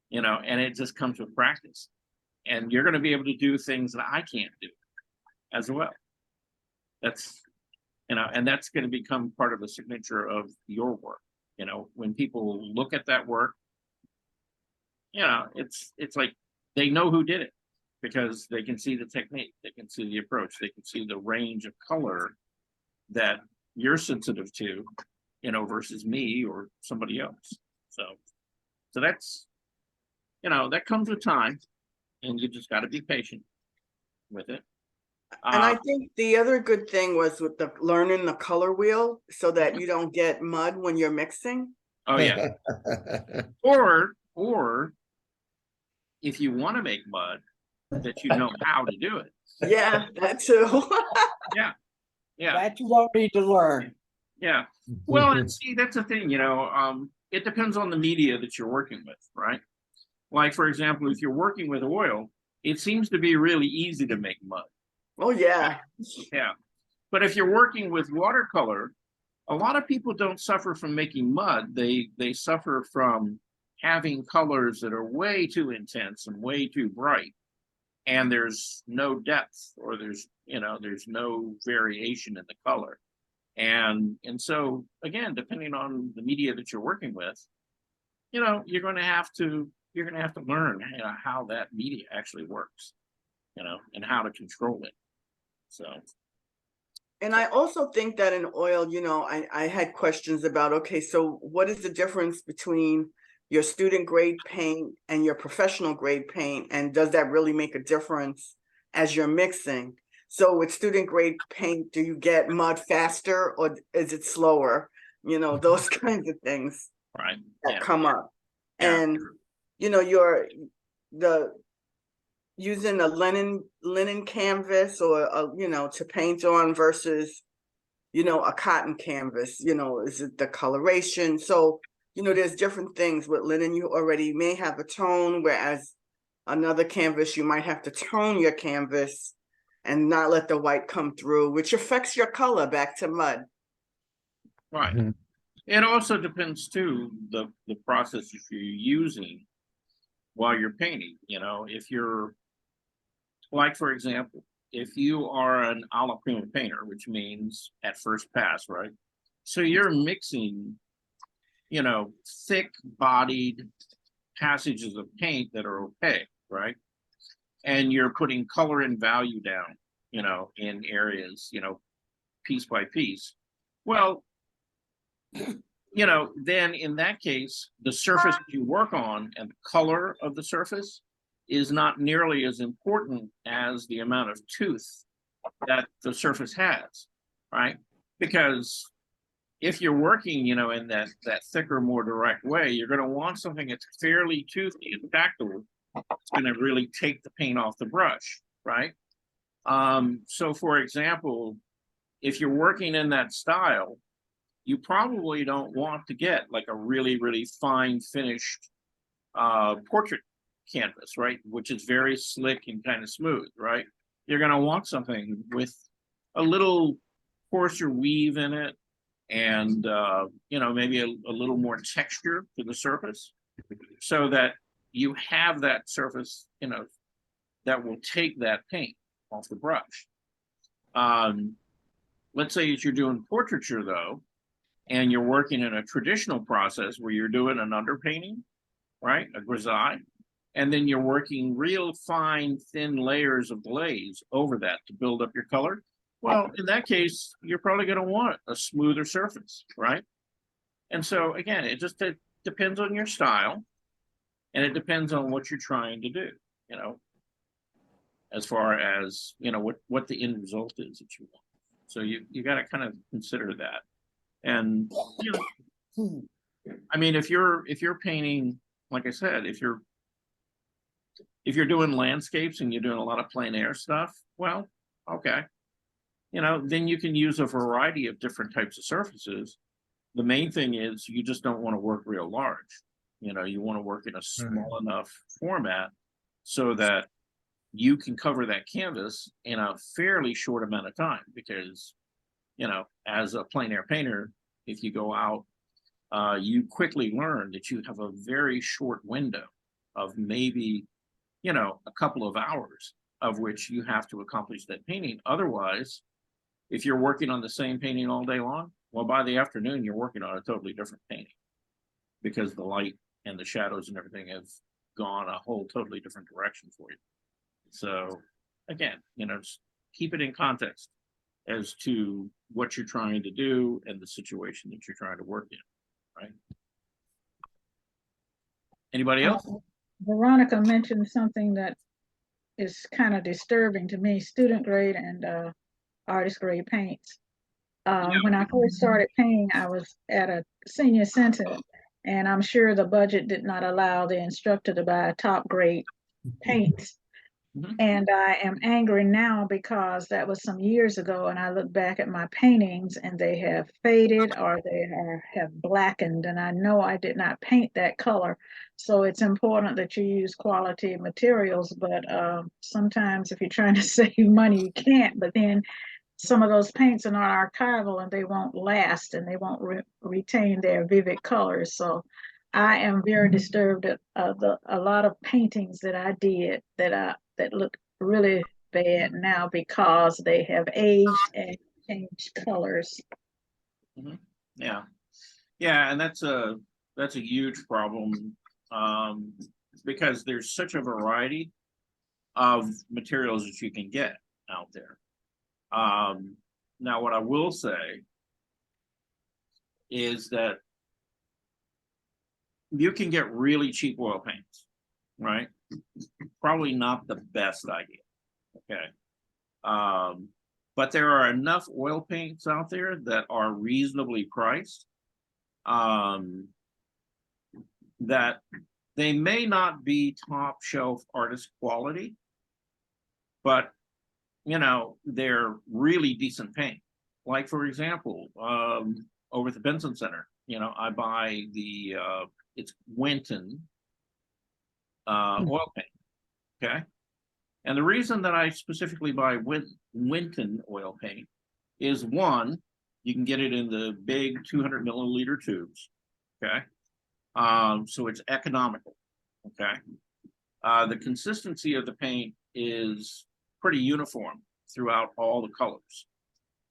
you know, and it just comes with practice, and you're going to be able to do things that I can't do as well. That's, you know, and that's going to become part of the signature of your work. You know, when people look at that work, you know, it's like they know who did it, because they can see the technique, they can see the approach, they can see the range of color that you're sensitive to, you know, versus me or somebody else. So that's, you know, that comes with time, and you just got to be patient with it.
And I think the other good thing was with the learning the color wheel, so that you don't get mud when you're mixing.
Oh yeah. Or if you want to make mud, that you know how to do it.
Yeah, that too.
Yeah. Yeah.
That you don't need to learn.
Yeah. Well, and see, that's the thing, it depends on the media that you're working with, right? Like, for example, if you're working with oil, it seems to be really easy to make mud.
Oh, yeah.
Yeah. But if you're working with watercolor, a lot of people don't suffer from making mud. They suffer from having colors that are way too intense and way too bright. And there's no depth, or there's no variation in the color. And so again, depending on the media that you're working with, you're going to have to learn how that media actually works, and how to control it. So.
And I also think that in oil, I had questions about, okay, so what is the difference between your student grade paint and your professional grade paint? And does that really make a difference as you're mixing? So with student grade paint, do you get mud faster or is it slower? Those kinds of things
right.
that come up.
Yeah.
And, using a linen canvas or to paint on versus, a cotton canvas, is it the coloration? So, there's different things. With linen, you already may have a tone, whereas another canvas, you might have to tone your canvas and not let the white come through, which affects your color back to mud.
Right. Mm-hmm. It also depends too, the process if you're using while you're painting. If you're, like, for example, if you are an a la prima painter, which means at first pass, right? So you're mixing, thick bodied passages of paint that are opaque, right? And you're putting color and value down, in areas, piece by piece. Well, then in that case, the surface that you work on and the color of the surface is not nearly as important as the amount of tooth that the surface has, right? Because if you're working, in that thicker, more direct way, you're going to want something that's fairly toothy and tactile. It's going to really take the paint off the brush, right? So for example, if you're working in that style, you probably don't want to get like a really, really fine finished portrait canvas, right? Which is very slick and kind of smooth, right? You're going to want something with a little coarser weave in it, and maybe a little more texture to the surface, so that you have that surface, that will take that paint off the brush. Let's say that you're doing portraiture though, and you're working in a traditional process where you're doing an underpainting, right? A grisaille. And then you're working real fine, thin layers of glaze over that to build up your color. Well, in that case, you're probably going to want a smoother surface, right? And so again, it just depends on your style, and it depends on what you're trying to do, as far as, what the end result is that you want. So you got to kind of consider that. And, I mean, if you're painting, like I said, if you're doing landscapes and you're doing a lot of plein air stuff, well, okay. Then you can use a variety of different types of surfaces. The main thing is you just don't want to work real large. You want to work in a small enough format so that you can cover that canvas in a fairly short amount of time. Because, as a plein air painter, if you go out, you quickly learn that you have a very short window of maybe, a couple of hours of which you have to accomplish that painting. Otherwise, if you're working on the same painting all day long, well, by the afternoon, you're working on a totally different painting, because the light and the shadows and everything have gone a whole totally different direction for you. So again, just keep it in context as to what you're trying to do and the situation that you're trying to work in, right? Anybody else?
Veronica mentioned something that is kind of disturbing to me: student grade and artist grade paints. When I first started painting, I was at a senior center, and I'm sure the budget did not allow the instructor to buy top grade paints.
Mhm.
And I am angry now because that was some years ago, and I look back at my paintings and they have faded or have blackened, and I know I did not paint that color. So it's important that you use quality materials, but sometimes if you're trying to save money, you can't. But then some of those paints are not archival and they won't last and they won't retain their vivid colors. So I am very disturbed at a lot of paintings that I did that look really bad now because they have aged and changed colors.
Yeah, yeah, and that's a huge problem, because there's such a variety of materials that you can get out there. Now, what I will say is that you can get really cheap oil paints, right? Probably not the best idea. Okay. But there are enough oil paints out there that are reasonably priced, that they may not be top shelf artist quality, but they're really decent paint. Like, for example, over at the Benson Center, I buy the it's Winton oil paint. Okay. And the reason that I specifically buy Winton oil paint is, one, you can get it in the big 200 milliliter tubes. Okay. So it's economical. Okay. The consistency of the paint is pretty uniform throughout all the colors.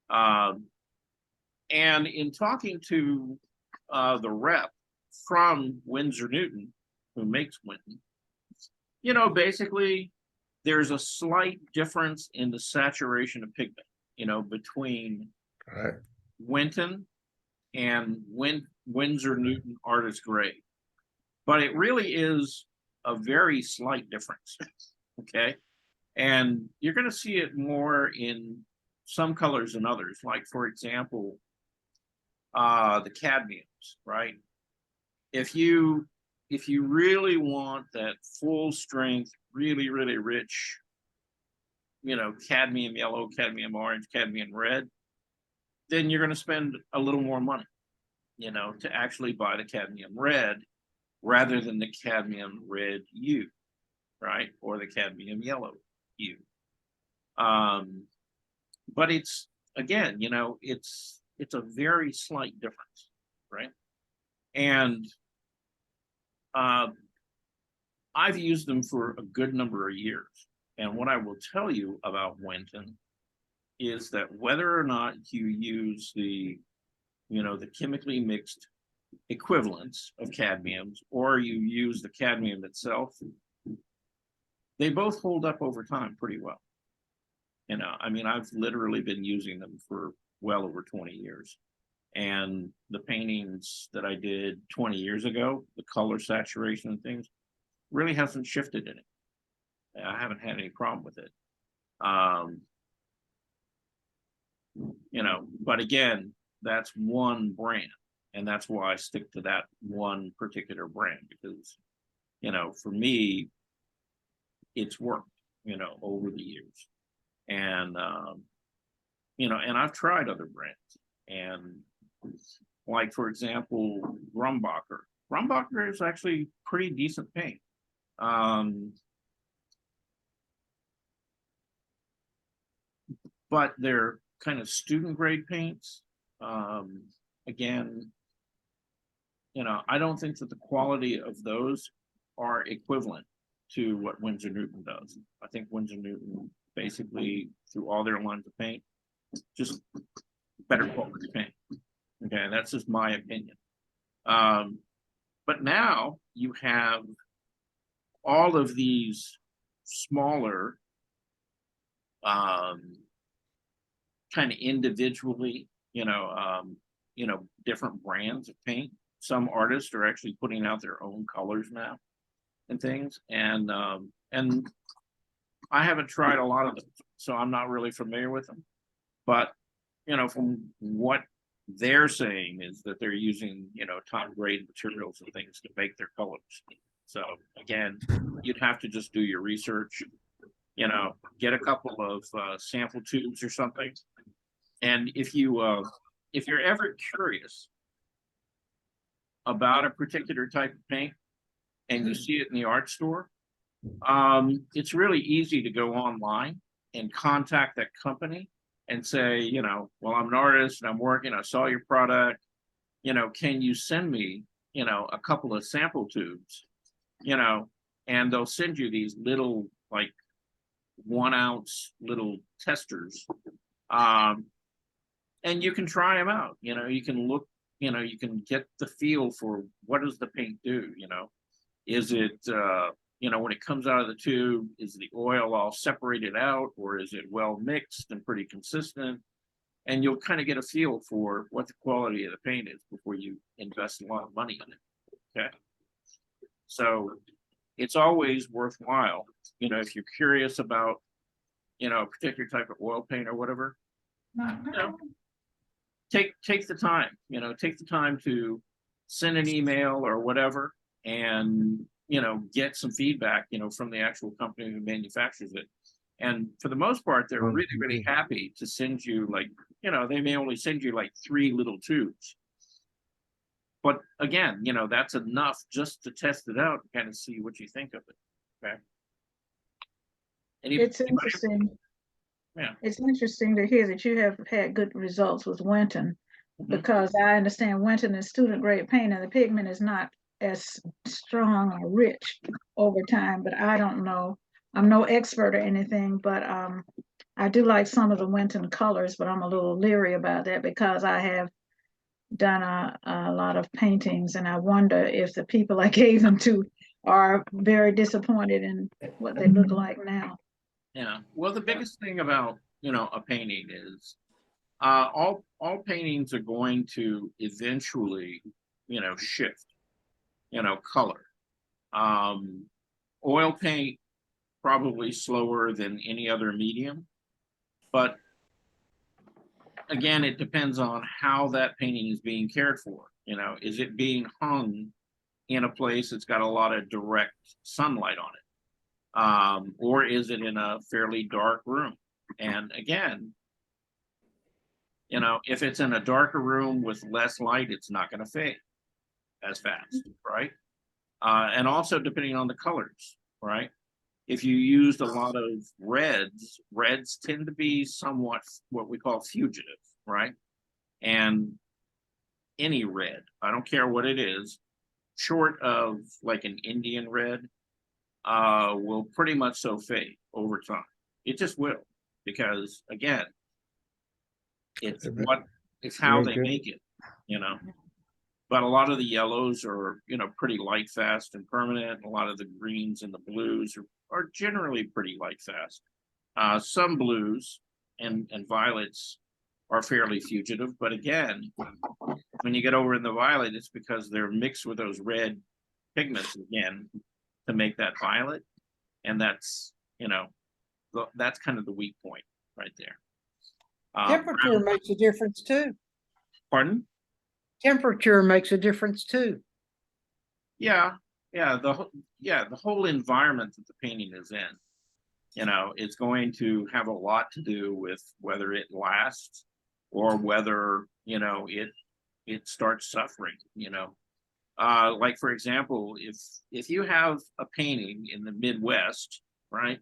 And in talking to the rep from Winsor Newton, who makes Winton, basically there's a slight difference in the saturation of pigment, between Winton and Winsor Newton Artist Grade. But it really is a very slight difference. Okay. And you're going to see it more in some colors than others. Like, for example, the cadmiums, right? If you really want that full strength, really, really rich, cadmium yellow, cadmium orange, cadmium red, then you're going to spend a little more money, to actually buy the cadmium red rather than the cadmium red hue, right? Or the cadmium yellow hue. But it's, again, it's a very slight difference, right? And I've used them for a good number of years. And what I will tell you about Winton is that whether or not you use the chemically mixed equivalents of cadmiums, or you use the cadmium itself, they both hold up over time pretty well. I've literally been using them for well over 20 years. And the paintings that I did 20 years ago, the color saturation and things, really hasn't shifted in it. I haven't had any problem with it. But again, that's one brand. And that's why I stick to that one particular brand, because, for me, it's worked, over the years. And, and I've tried other brands, and like, for example, Grumbacher. Grumbacher is actually pretty decent paint. But they're kind of student grade paints. Again, I don't think that the quality of those are equivalent to what Winsor Newton does. I think Winsor Newton, basically, through all their lines of paint, just better quality paint. Okay, that's just my opinion. But now you have all of these smaller, kind of individually, different brands of paint. Some artists are actually putting out their own colors now and things. And I haven't tried a lot of them, so I'm not really familiar with them. But, from what they're saying is that they're using, top grade materials and things to make their colors. So again, you'd have to just do your research, you know, get a couple of sample tubes or something. And if you're ever curious about a particular type of paint and you see it in the art store, it's really easy to go online and contact that company and say, you know, well, I'm an artist and I'm working, I saw your product, you know, can you send me, you know, a couple of sample tubes, you know, and they'll send you these little like 1 ounce little testers. And you can try them out, you know, you can look, you know, you can get the feel for what does the paint do, you know, is it, you know, when it comes out of the tube, is the oil all separated out or is it well mixed and pretty consistent? And you'll kind of get a feel for what the quality of the paint is before you invest a lot of money in it. Okay. So it's always worthwhile, you know, if you're curious about, you know, a particular type of oil paint or whatever, you know, take the time, you know, take the time to send an email or whatever and, you know, get some feedback, you know, from the actual company who manufactures it. And for the most part, they're really, really happy to send you like, you know, they may only send you like 3 little tubes. But again, you know, that's enough just to test it out and kind of see what you think of it. Okay.
It's interesting.
Yeah.
It's interesting to hear that you have had good results with Winton, because I understand Winton is student grade paint and the pigment is not as strong or rich over time, but I don't know. I'm no expert or anything, but I do like some of the Winton colors, but I'm a little leery about that because I have done a lot of paintings and I wonder if the people I gave them to are very disappointed in what they look like now.
Yeah. Well, the biggest thing about, you know, a painting is all paintings are going to eventually, you know, shift, you know, color. Oil paint probably slower than any other medium, but again, it depends on how that painting is being cared for. You know, is it being hung in a place that's got a lot of direct sunlight on it? Or is it in a fairly dark room? And again, you know, if it's in a darker room with less light, it's not going to fade as fast, right? And also depending on the colors, right? If you used a lot of reds tend to be somewhat what we call fugitive, right? And any red, I don't care what it is, short of like an Indian red, will pretty much so fade over time. It just will, because again, it's how they make it, you know. But a lot of the yellows are, you know, pretty light fast and permanent. A lot of the greens and the blues are generally pretty light fast. Some blues and violets are fairly fugitive, but again, when you get over in the violet, it's because they're mixed with those red pigments again to make that violet, and that's, you know, that's kind of the weak point right there.
Temperature makes a difference too.
Pardon?
Temperature makes a difference too.
Yeah, the whole environment that the painting is in, you know, it's going to have a lot to do with whether it lasts or whether, you know, it starts suffering, you know. Like for example, if you have a painting in the Midwest, right?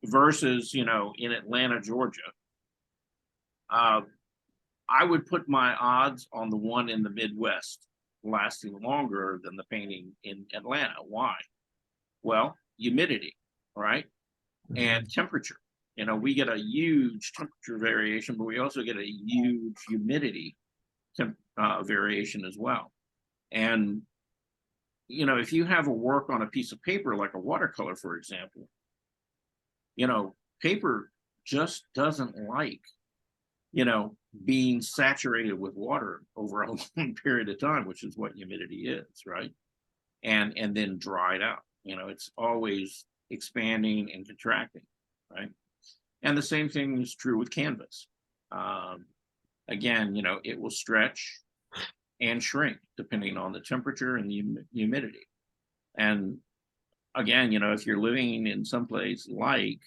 Versus, you know, in Atlanta, Georgia, I would put my odds on the one in the Midwest lasting longer than the painting in Atlanta. Why? Well, humidity, right? And temperature. You know, we get a huge temperature variation, but we also get a huge humidity variation as well. And, you know, if you have a work on a piece of paper, like a watercolor, for example, you know, paper just doesn't like, you know, being saturated with water over a long period of time, which is what humidity is, right? And then dried out. You know, it's always expanding and contracting, right? And the same thing is true with canvas. Again, you know, it will stretch and shrink depending on the temperature and the humidity. And again, if you're living in someplace like,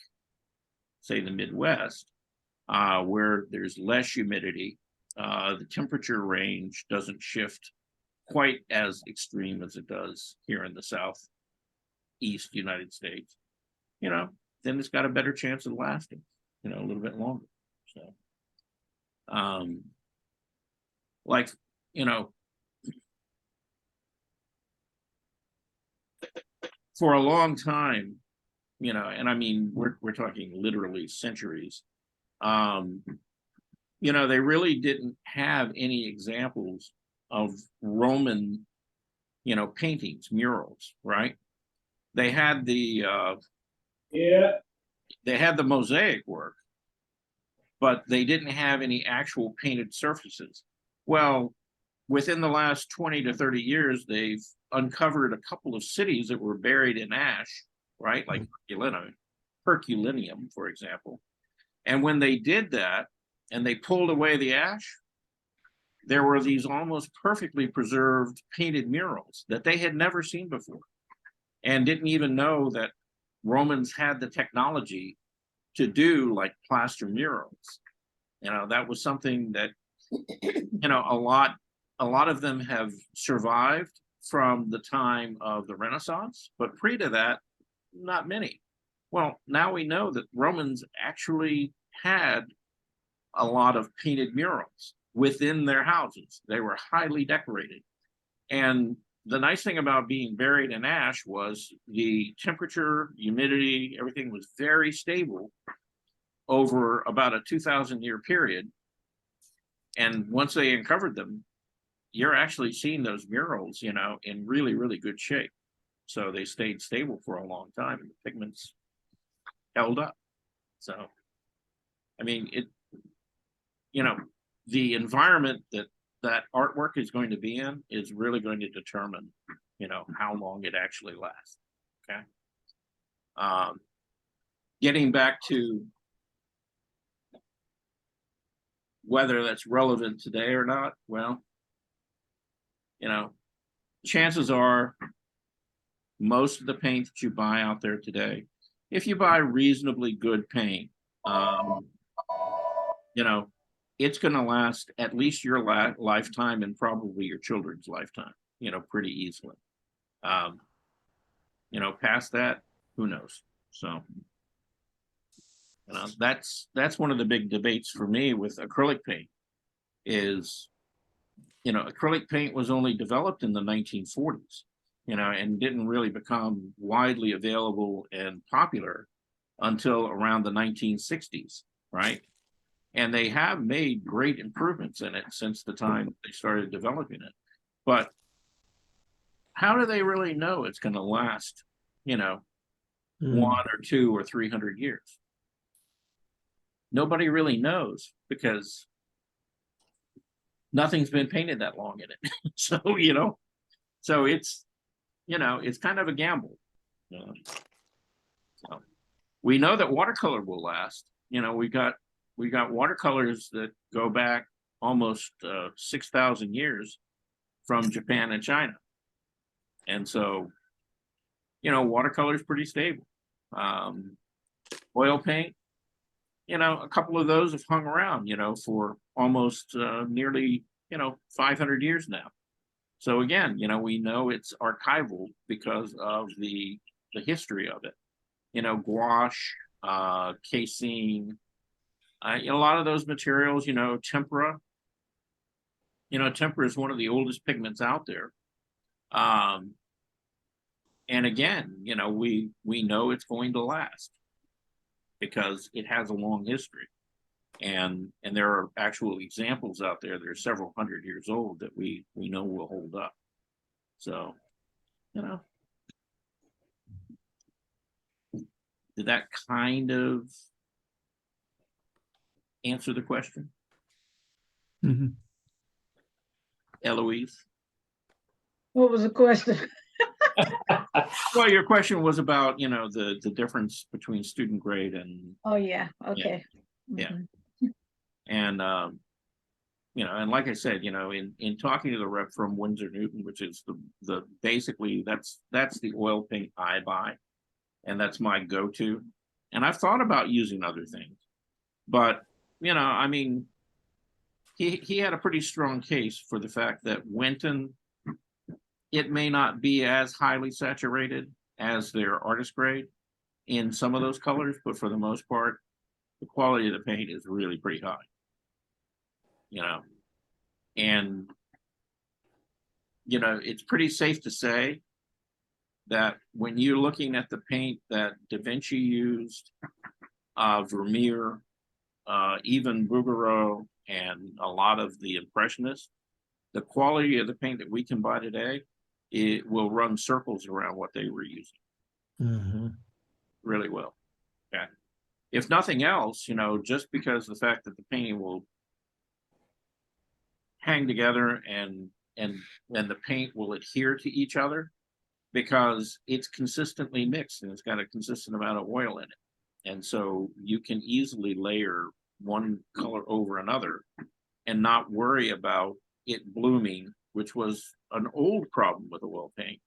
say, the Midwest, where there's less humidity, the temperature range doesn't shift quite as extreme as it does here in the Southeast United States. Then it's got a better chance of lasting, a little bit longer. So, like, for a long time, and I mean, we're talking literally centuries, they really didn't have any examples of Roman, paintings, murals, right? They had the mosaic work, but they didn't have any actual painted surfaces. Well, within the last 20 to 30 years, they've uncovered a couple of cities that were buried in ash, right? Like Herculaneum, for example. And when they did that and they pulled away the ash, there were these almost perfectly preserved painted murals that they had never seen before and didn't even know that Romans had the technology to do like plaster murals. That was something that, a lot of them have survived from the time of the Renaissance, but pre to that, not many. Well, now we know that Romans actually had a lot of painted murals within their houses. They were highly decorated. And the nice thing about being buried in ash was the temperature, humidity, everything was very stable over about a 2,000-year period. And once they uncovered them, you're actually seeing those murals, in really, really good shape. So they stayed stable for a long time and the pigments held up. So, I mean, the environment that artwork is going to be in is really going to determine, how long it actually lasts. Okay. Getting back to whether that's relevant today or not, well, chances are most of the paint that you buy out there today, if you buy reasonably good paint, it's going to last at least your lifetime and probably your children's lifetime, pretty easily. Past that, who knows? So, that's one of the big debates for me with acrylic paint is, acrylic paint was only developed in the 1940s, and didn't really become widely available and popular until around the 1960s, right? And they have made great improvements in it since the time they started developing it. But how do they really know it's going to last, 1 or 2 or 300 years? Nobody really knows because nothing's been painted that long in it. So, so it's kind of a gamble. So we know that watercolor will last. We got watercolors that go back almost 6,000 years from Japan and China. And so, watercolor is pretty stable. Oil paint, a couple of those have hung around, for almost nearly, 500 years now. So again, we know it's archival because of the history of it. Gouache, casein, a lot of those materials, tempera. Tempera is one of the oldest pigments out there. And again, we know it's going to last because it has a long history. And there are actual examples out there that are several hundred years old that we know will hold up. So, did that kind of answer the question?
Mm-hmm.
Eloise?
What was the question?
Well, your question was about, the difference between student grade and.
Oh, yeah, okay.
Yeah.
Mhm.
And, and like I said, in talking to the rep from Windsor Newton, which is the basically that's the oil paint I buy, and that's my go-to. And I've thought about using other things, but I mean, he had a pretty strong case for the fact that Winton, it may not be as highly saturated as their artist grade in some of those colors, but for the most part, the quality of the paint is really pretty high. And it's pretty safe to say that when you're looking at the paint that Da Vinci used, Vermeer, even Bouguereau, and a lot of the Impressionists, the quality of the paint that we can buy today, it will run circles around what they were using.
Mm-hmm.
Really well. Okay. If nothing else, just because the fact that the painting will hang together and the paint will adhere to each other because it's consistently mixed and it's got a consistent amount of oil in it. And so you can easily layer one color over another and not worry about it blooming, which was an old problem with oil paint.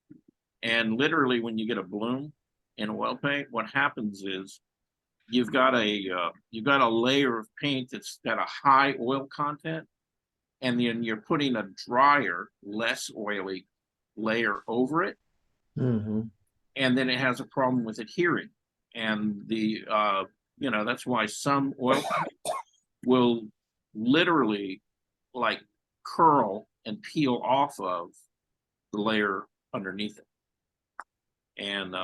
And literally when you get a bloom in oil paint, what happens is you've got a layer of paint that's got a high oil content, and then you're putting a drier, less oily layer over it.
Mm-hmm.
And then it has a problem with adhering. And that's why some oil will literally like curl and peel off of the layer underneath it. And,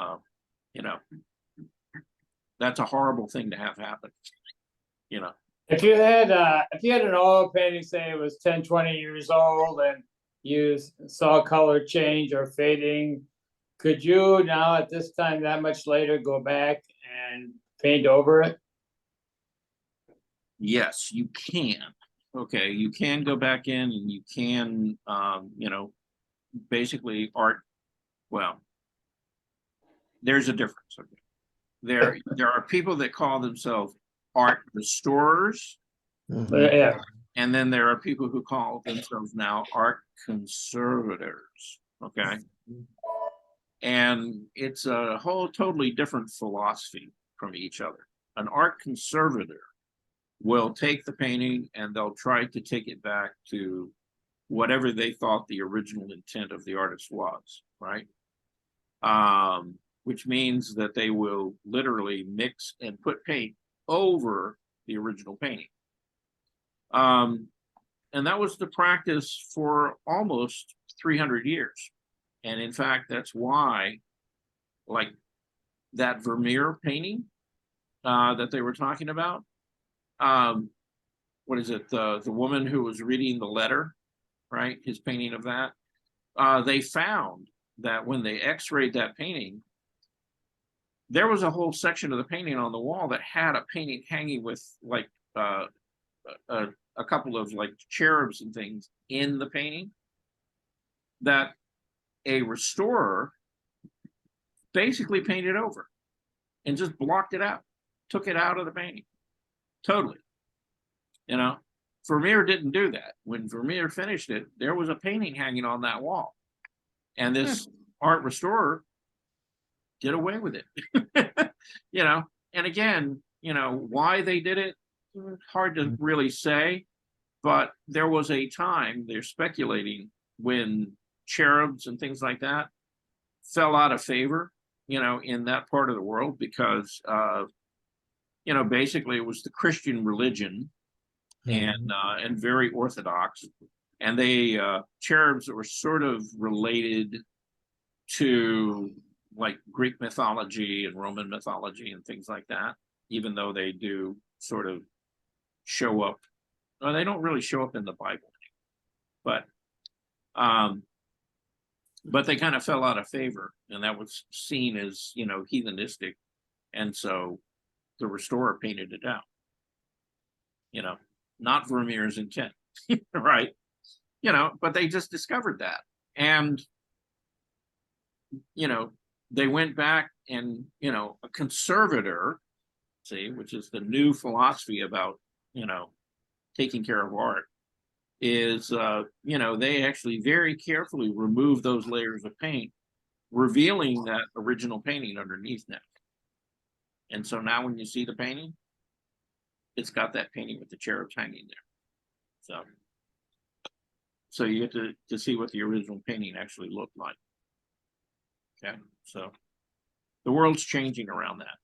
that's a horrible thing to have happen,
If you had an oil painting, say it was 10, 20 years old and you saw color change or fading, could you now at this time that much later go back and paint over it?
Yes, you can. Okay, you can go back in and you can, basically well, there's a difference. Okay. There are people that call themselves art restorers.
Mm-hmm.
Yeah.
And then there are people who call themselves now art conservators. Okay. And it's a whole totally different philosophy from each other. An art conservator will take the painting and they'll try to take it back to whatever they thought the original intent of the artist was, right? Which means that they will literally mix and put paint over the original painting. And that was the practice for almost 300 years. And in fact, that's why, like that Vermeer painting that they were talking about, what is it? The woman who was reading the letter, right? His painting of that. They found that when they x-rayed that painting, there was a whole section of the painting on the wall that had a painting hanging with like a couple of like cherubs and things in the painting that a restorer basically painted over and just blocked it out, took it out of the painting totally. Vermeer didn't do that. When Vermeer finished it, there was a painting hanging on that wall, and this art restorer did away with it. And again, why they did it, hard to really say, but there was a time, they're speculating, when cherubs and things like that fell out of favor, in that part of the world because, basically it was the Christian religion and very orthodox, and they cherubs were sort of related to like Greek mythology and Roman mythology and things like that, even though they do sort of show up. Well, they don't really show up in the Bible, but they kind of fell out of favor, and that was seen as, heathenistic. And so the restorer painted it out, not Vermeer's intent, right? But they just discovered that. And, they went back and, a conservator, which is the new philosophy about, taking care of art, is, they actually very carefully remove those layers of paint, revealing that original painting underneath now. And so now when you see the painting, it's got that painting with the cherubs hanging there. So you get to see what the original painting actually looked like. Okay, so the world's changing around that.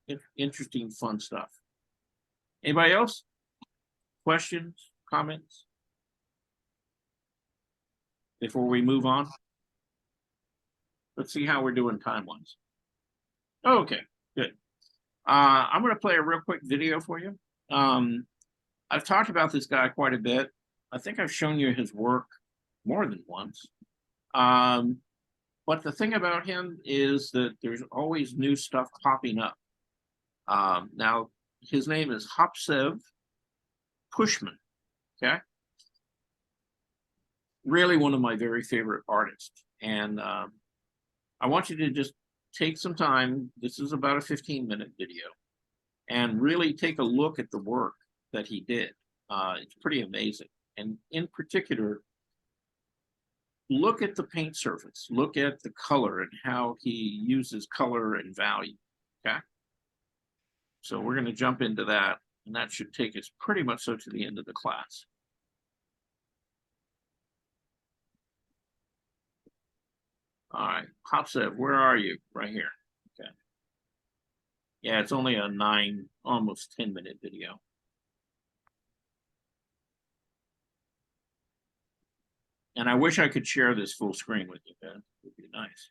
It's interesting, fun stuff. Anybody else? Questions, comments? Before we move on? Let's see how we're doing time-wise. Okay, good. I'm going to play a real quick video for you. I've talked about this guy quite a bit. I think I've shown you his work more than once. But the thing about him is that there's always new stuff popping up. Now, his name is Hopsev Pushman, okay? Really one of my very favorite artists. And I want you to just take some time. This is about a 15-minute video, and really take a look at the work that he did. It's pretty amazing. And in particular, look at the paint surface, look at the color and how he uses color and value, okay? So we're going to jump into that, and that should take us pretty much so to the end of the class. All right, Hopsev, where are you? Right here. Okay. Yeah, it's only a 9, almost 10-minute video. And I wish I could share this full screen with you, Ben. It would be nice.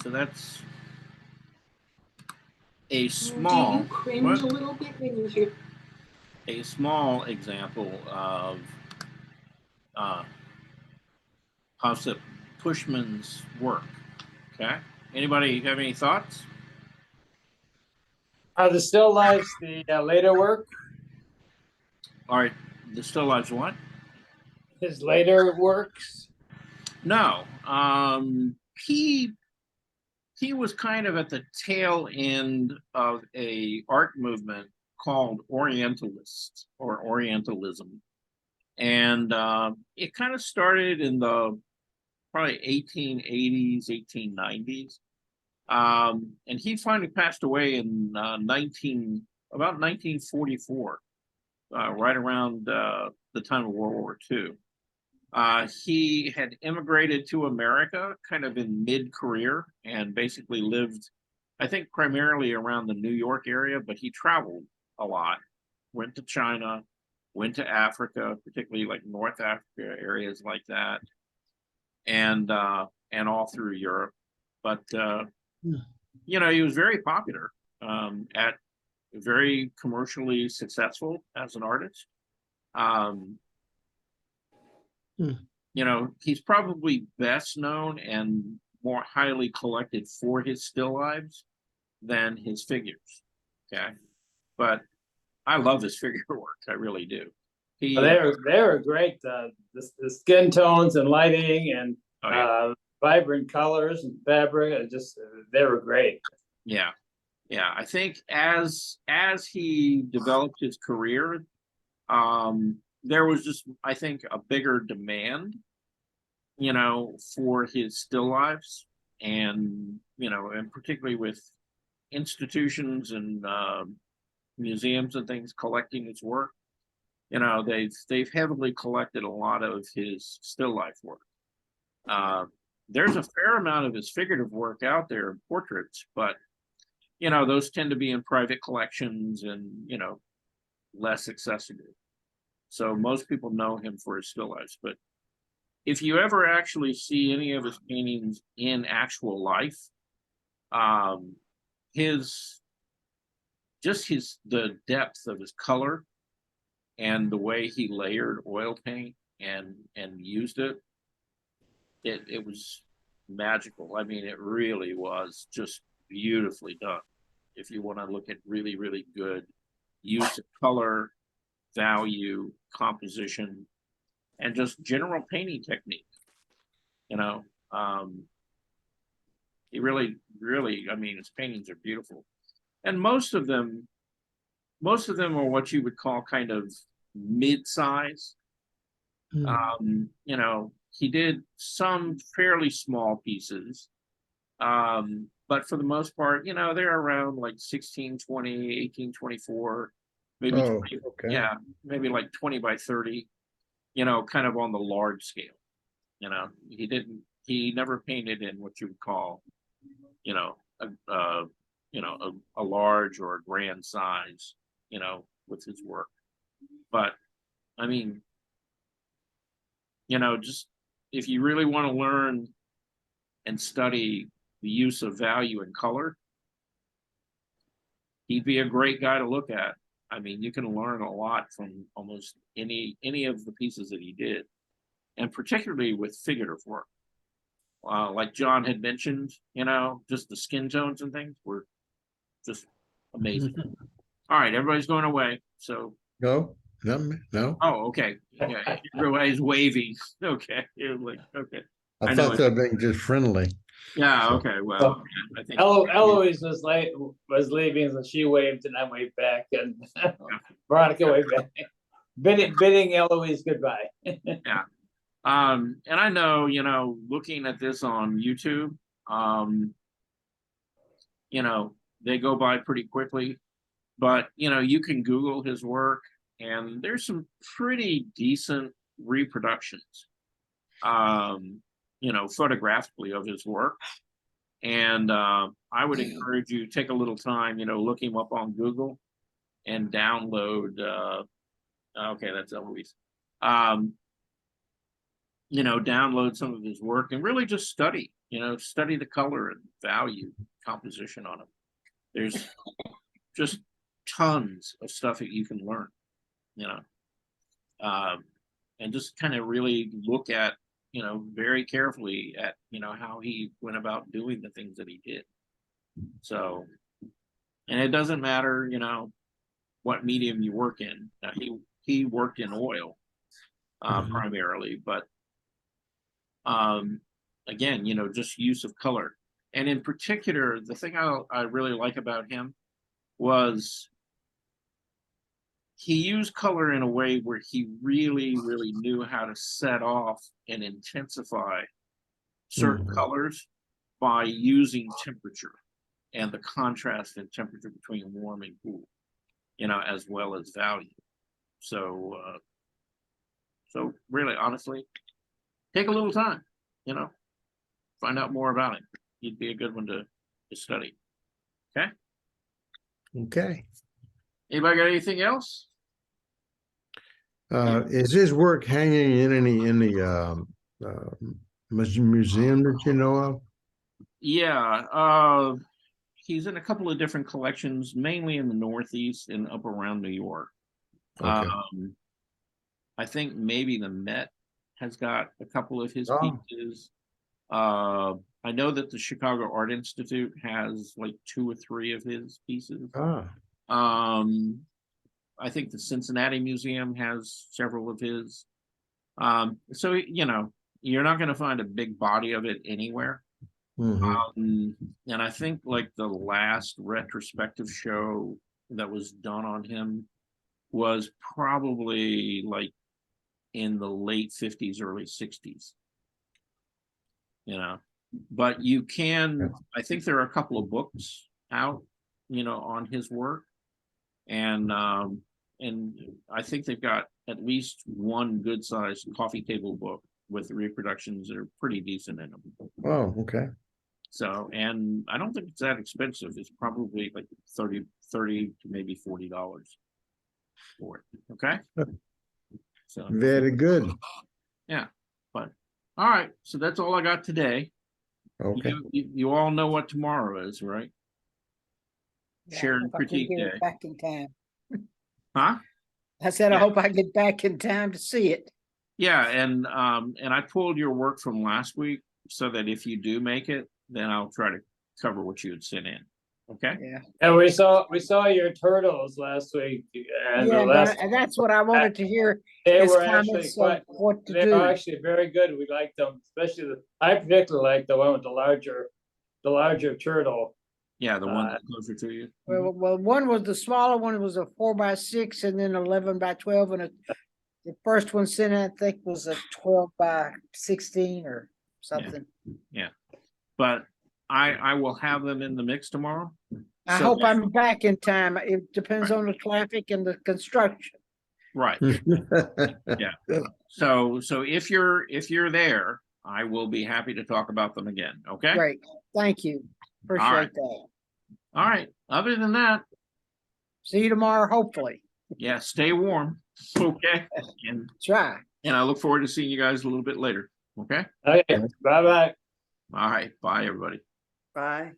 so that's a
Do
small,
you cringe a
what?
little bit when you hear?
A small example of Hosip Pushman's work. Okay. Anybody have any thoughts?
Are the still lifes the later work?
All right, the still lifes what?
His later works?
No. He was kind of at the tail end of a art movement called Orientalist or Orientalism. And it kind of started in the probably 1880s, 1890s. And he finally passed away in about 1944, right around the time of World War II. He had immigrated to America kind of in mid-career and basically lived, I think, primarily around the New York area, but he traveled a lot, went to China, went to Africa, particularly like North Africa, areas like that, and all through Europe. But you know, he was very popular, at very commercially successful as an artist. You know, he's probably best known and more highly collected for his still lives than his figures. Okay, but I love his figure work. I really do. He,
They were great. The skin tones and lighting and
oh, yeah.
Vibrant colors and fabric. They were great.
Yeah, yeah. I think as he developed his career, there was just, I think, a bigger demand, you know, for his still lives, and you know, and particularly with institutions and museums and things collecting his work. You know, they've heavily collected a lot of his still life work. There's a fair amount of his figurative work out there, portraits, but you know, those tend to be in private collections and, you know, less accessible. So most people know him for his still lifes. But if you ever actually see any of his paintings in actual life, the depth of his color and the way he layered oil paint and used it, it was magical. I mean, it really was just beautifully done. If you want to look at really, really good use of color, value, composition, and just general painting technique, you know, he really, I mean, his paintings are beautiful, and most of them are what you would call kind of mid-size. You know, he did some fairly small pieces, but for the most part, you know, they're around like 1620, 1824, maybe 20,
okay.
yeah, maybe like 20 by 30, you know, kind of on the large scale. You know, he never painted in what you would call, you know, a large or a grand size, you know, with his work. But I mean, you know, just if you really want to learn and study the use of value and color, he'd be a great guy to look at. I mean, you can learn a lot from almost any of the pieces that he did, and particularly with figurative work. Like John had mentioned, you know, just the skin tones and things were just amazing. All right, everybody's going away. So
No.
Oh, okay. Yeah, everybody's waving. Okay, like okay.
I
know
thought they were being just friendly.
Yeah.
So-
Okay. Well, I think
Eloise was leaving, so she waved and I waved back, and Veronica waved back, bidding Eloise goodbye.
Yeah. And I know, you know, looking at this on YouTube, you know, they go by pretty quickly, but you know, you can Google his work and there's some pretty decent reproductions, you know, photographically of his work. And I would encourage you to take a little time, you know, look him up on Google and download, okay, that's Eloise. You know, download some of his work and really just study, You know, study the color and value composition on them. There's just tons of stuff that you can learn, you know. And just kind of really look at, you know, very carefully at, you know, how he went about doing the things that he did. So, and it doesn't matter, you know, what medium you work in. Now, he worked in oil primarily, but again, you know, just use of color. And in particular, the thing I really like about him was he used color in a way where he really knew how to set off and intensify certain colors by using temperature and the contrast in temperature between warm and cool, you know, as well as value. So, so really, honestly, take a little time, you know, find out more about it. He'd be a good one to study. Okay.
Okay.
Anybody got anything else?
Is his work hanging in any museum that you know of?
Yeah, he's in a couple of different collections, mainly in the Northeast and up around New York.
Okay.
I think maybe the Met has got a couple of his
Oh.
pieces. I know that the Chicago Art Institute has like 2 or 3 of his pieces. I think the Cincinnati Museum has several of his. So, you know, you're not going to find a big body of it anywhere. And I think like the last retrospective show that was done on him was probably like in the late 50s, early 60s. You know, but you can, I think there are a couple of books out, you know, on his work. And I think they've got at least one good sized coffee table book with reproductions that are pretty decent in them.
Oh, okay.
So, and I don't think it's that expensive. It's probably like $30 to maybe $40 for it. Okay. So
Very good.
yeah, but all right. So that's all I got today.
Okay.
You all know what tomorrow is, right? Share and
If I can
critique
get
day.
it back in time.
Huh?
I said, I
Yeah.
hope I get back in time to see it.
Yeah, and I pulled your work from last week so that if you do make it, then I'll try to cover what you had sent in. Okay.
Yeah.
And we saw your turtles last week, and
Yeah,
the last
that's what I wanted to hear.
they
his
were actually
comments of
quite.
what to
They
do.
were actually very good. We liked them, especially I particularly like the one with the larger turtle.
Yeah, the one that's closer to you.
Well, one was the smaller one was a 4x6 and then 11x12, and the first one sent in, I think, was a 12x16 or something.
Yeah, but I will have them in the mix tomorrow.
I
So
hope
that-
I'm back in time. It depends on the traffic and the construction.
right. Yeah. So if you're there, I will be happy to talk about them again. Okay.
Great, thank you. Appreciate
right.
that.
All right. Other than that,
See you tomorrow, hopefully.
yeah, stay warm. Okay. And
Try.
I look forward to seeing you guys a little bit later. Okay.
Okay, bye-bye.
All right. Bye, everybody.
Bye.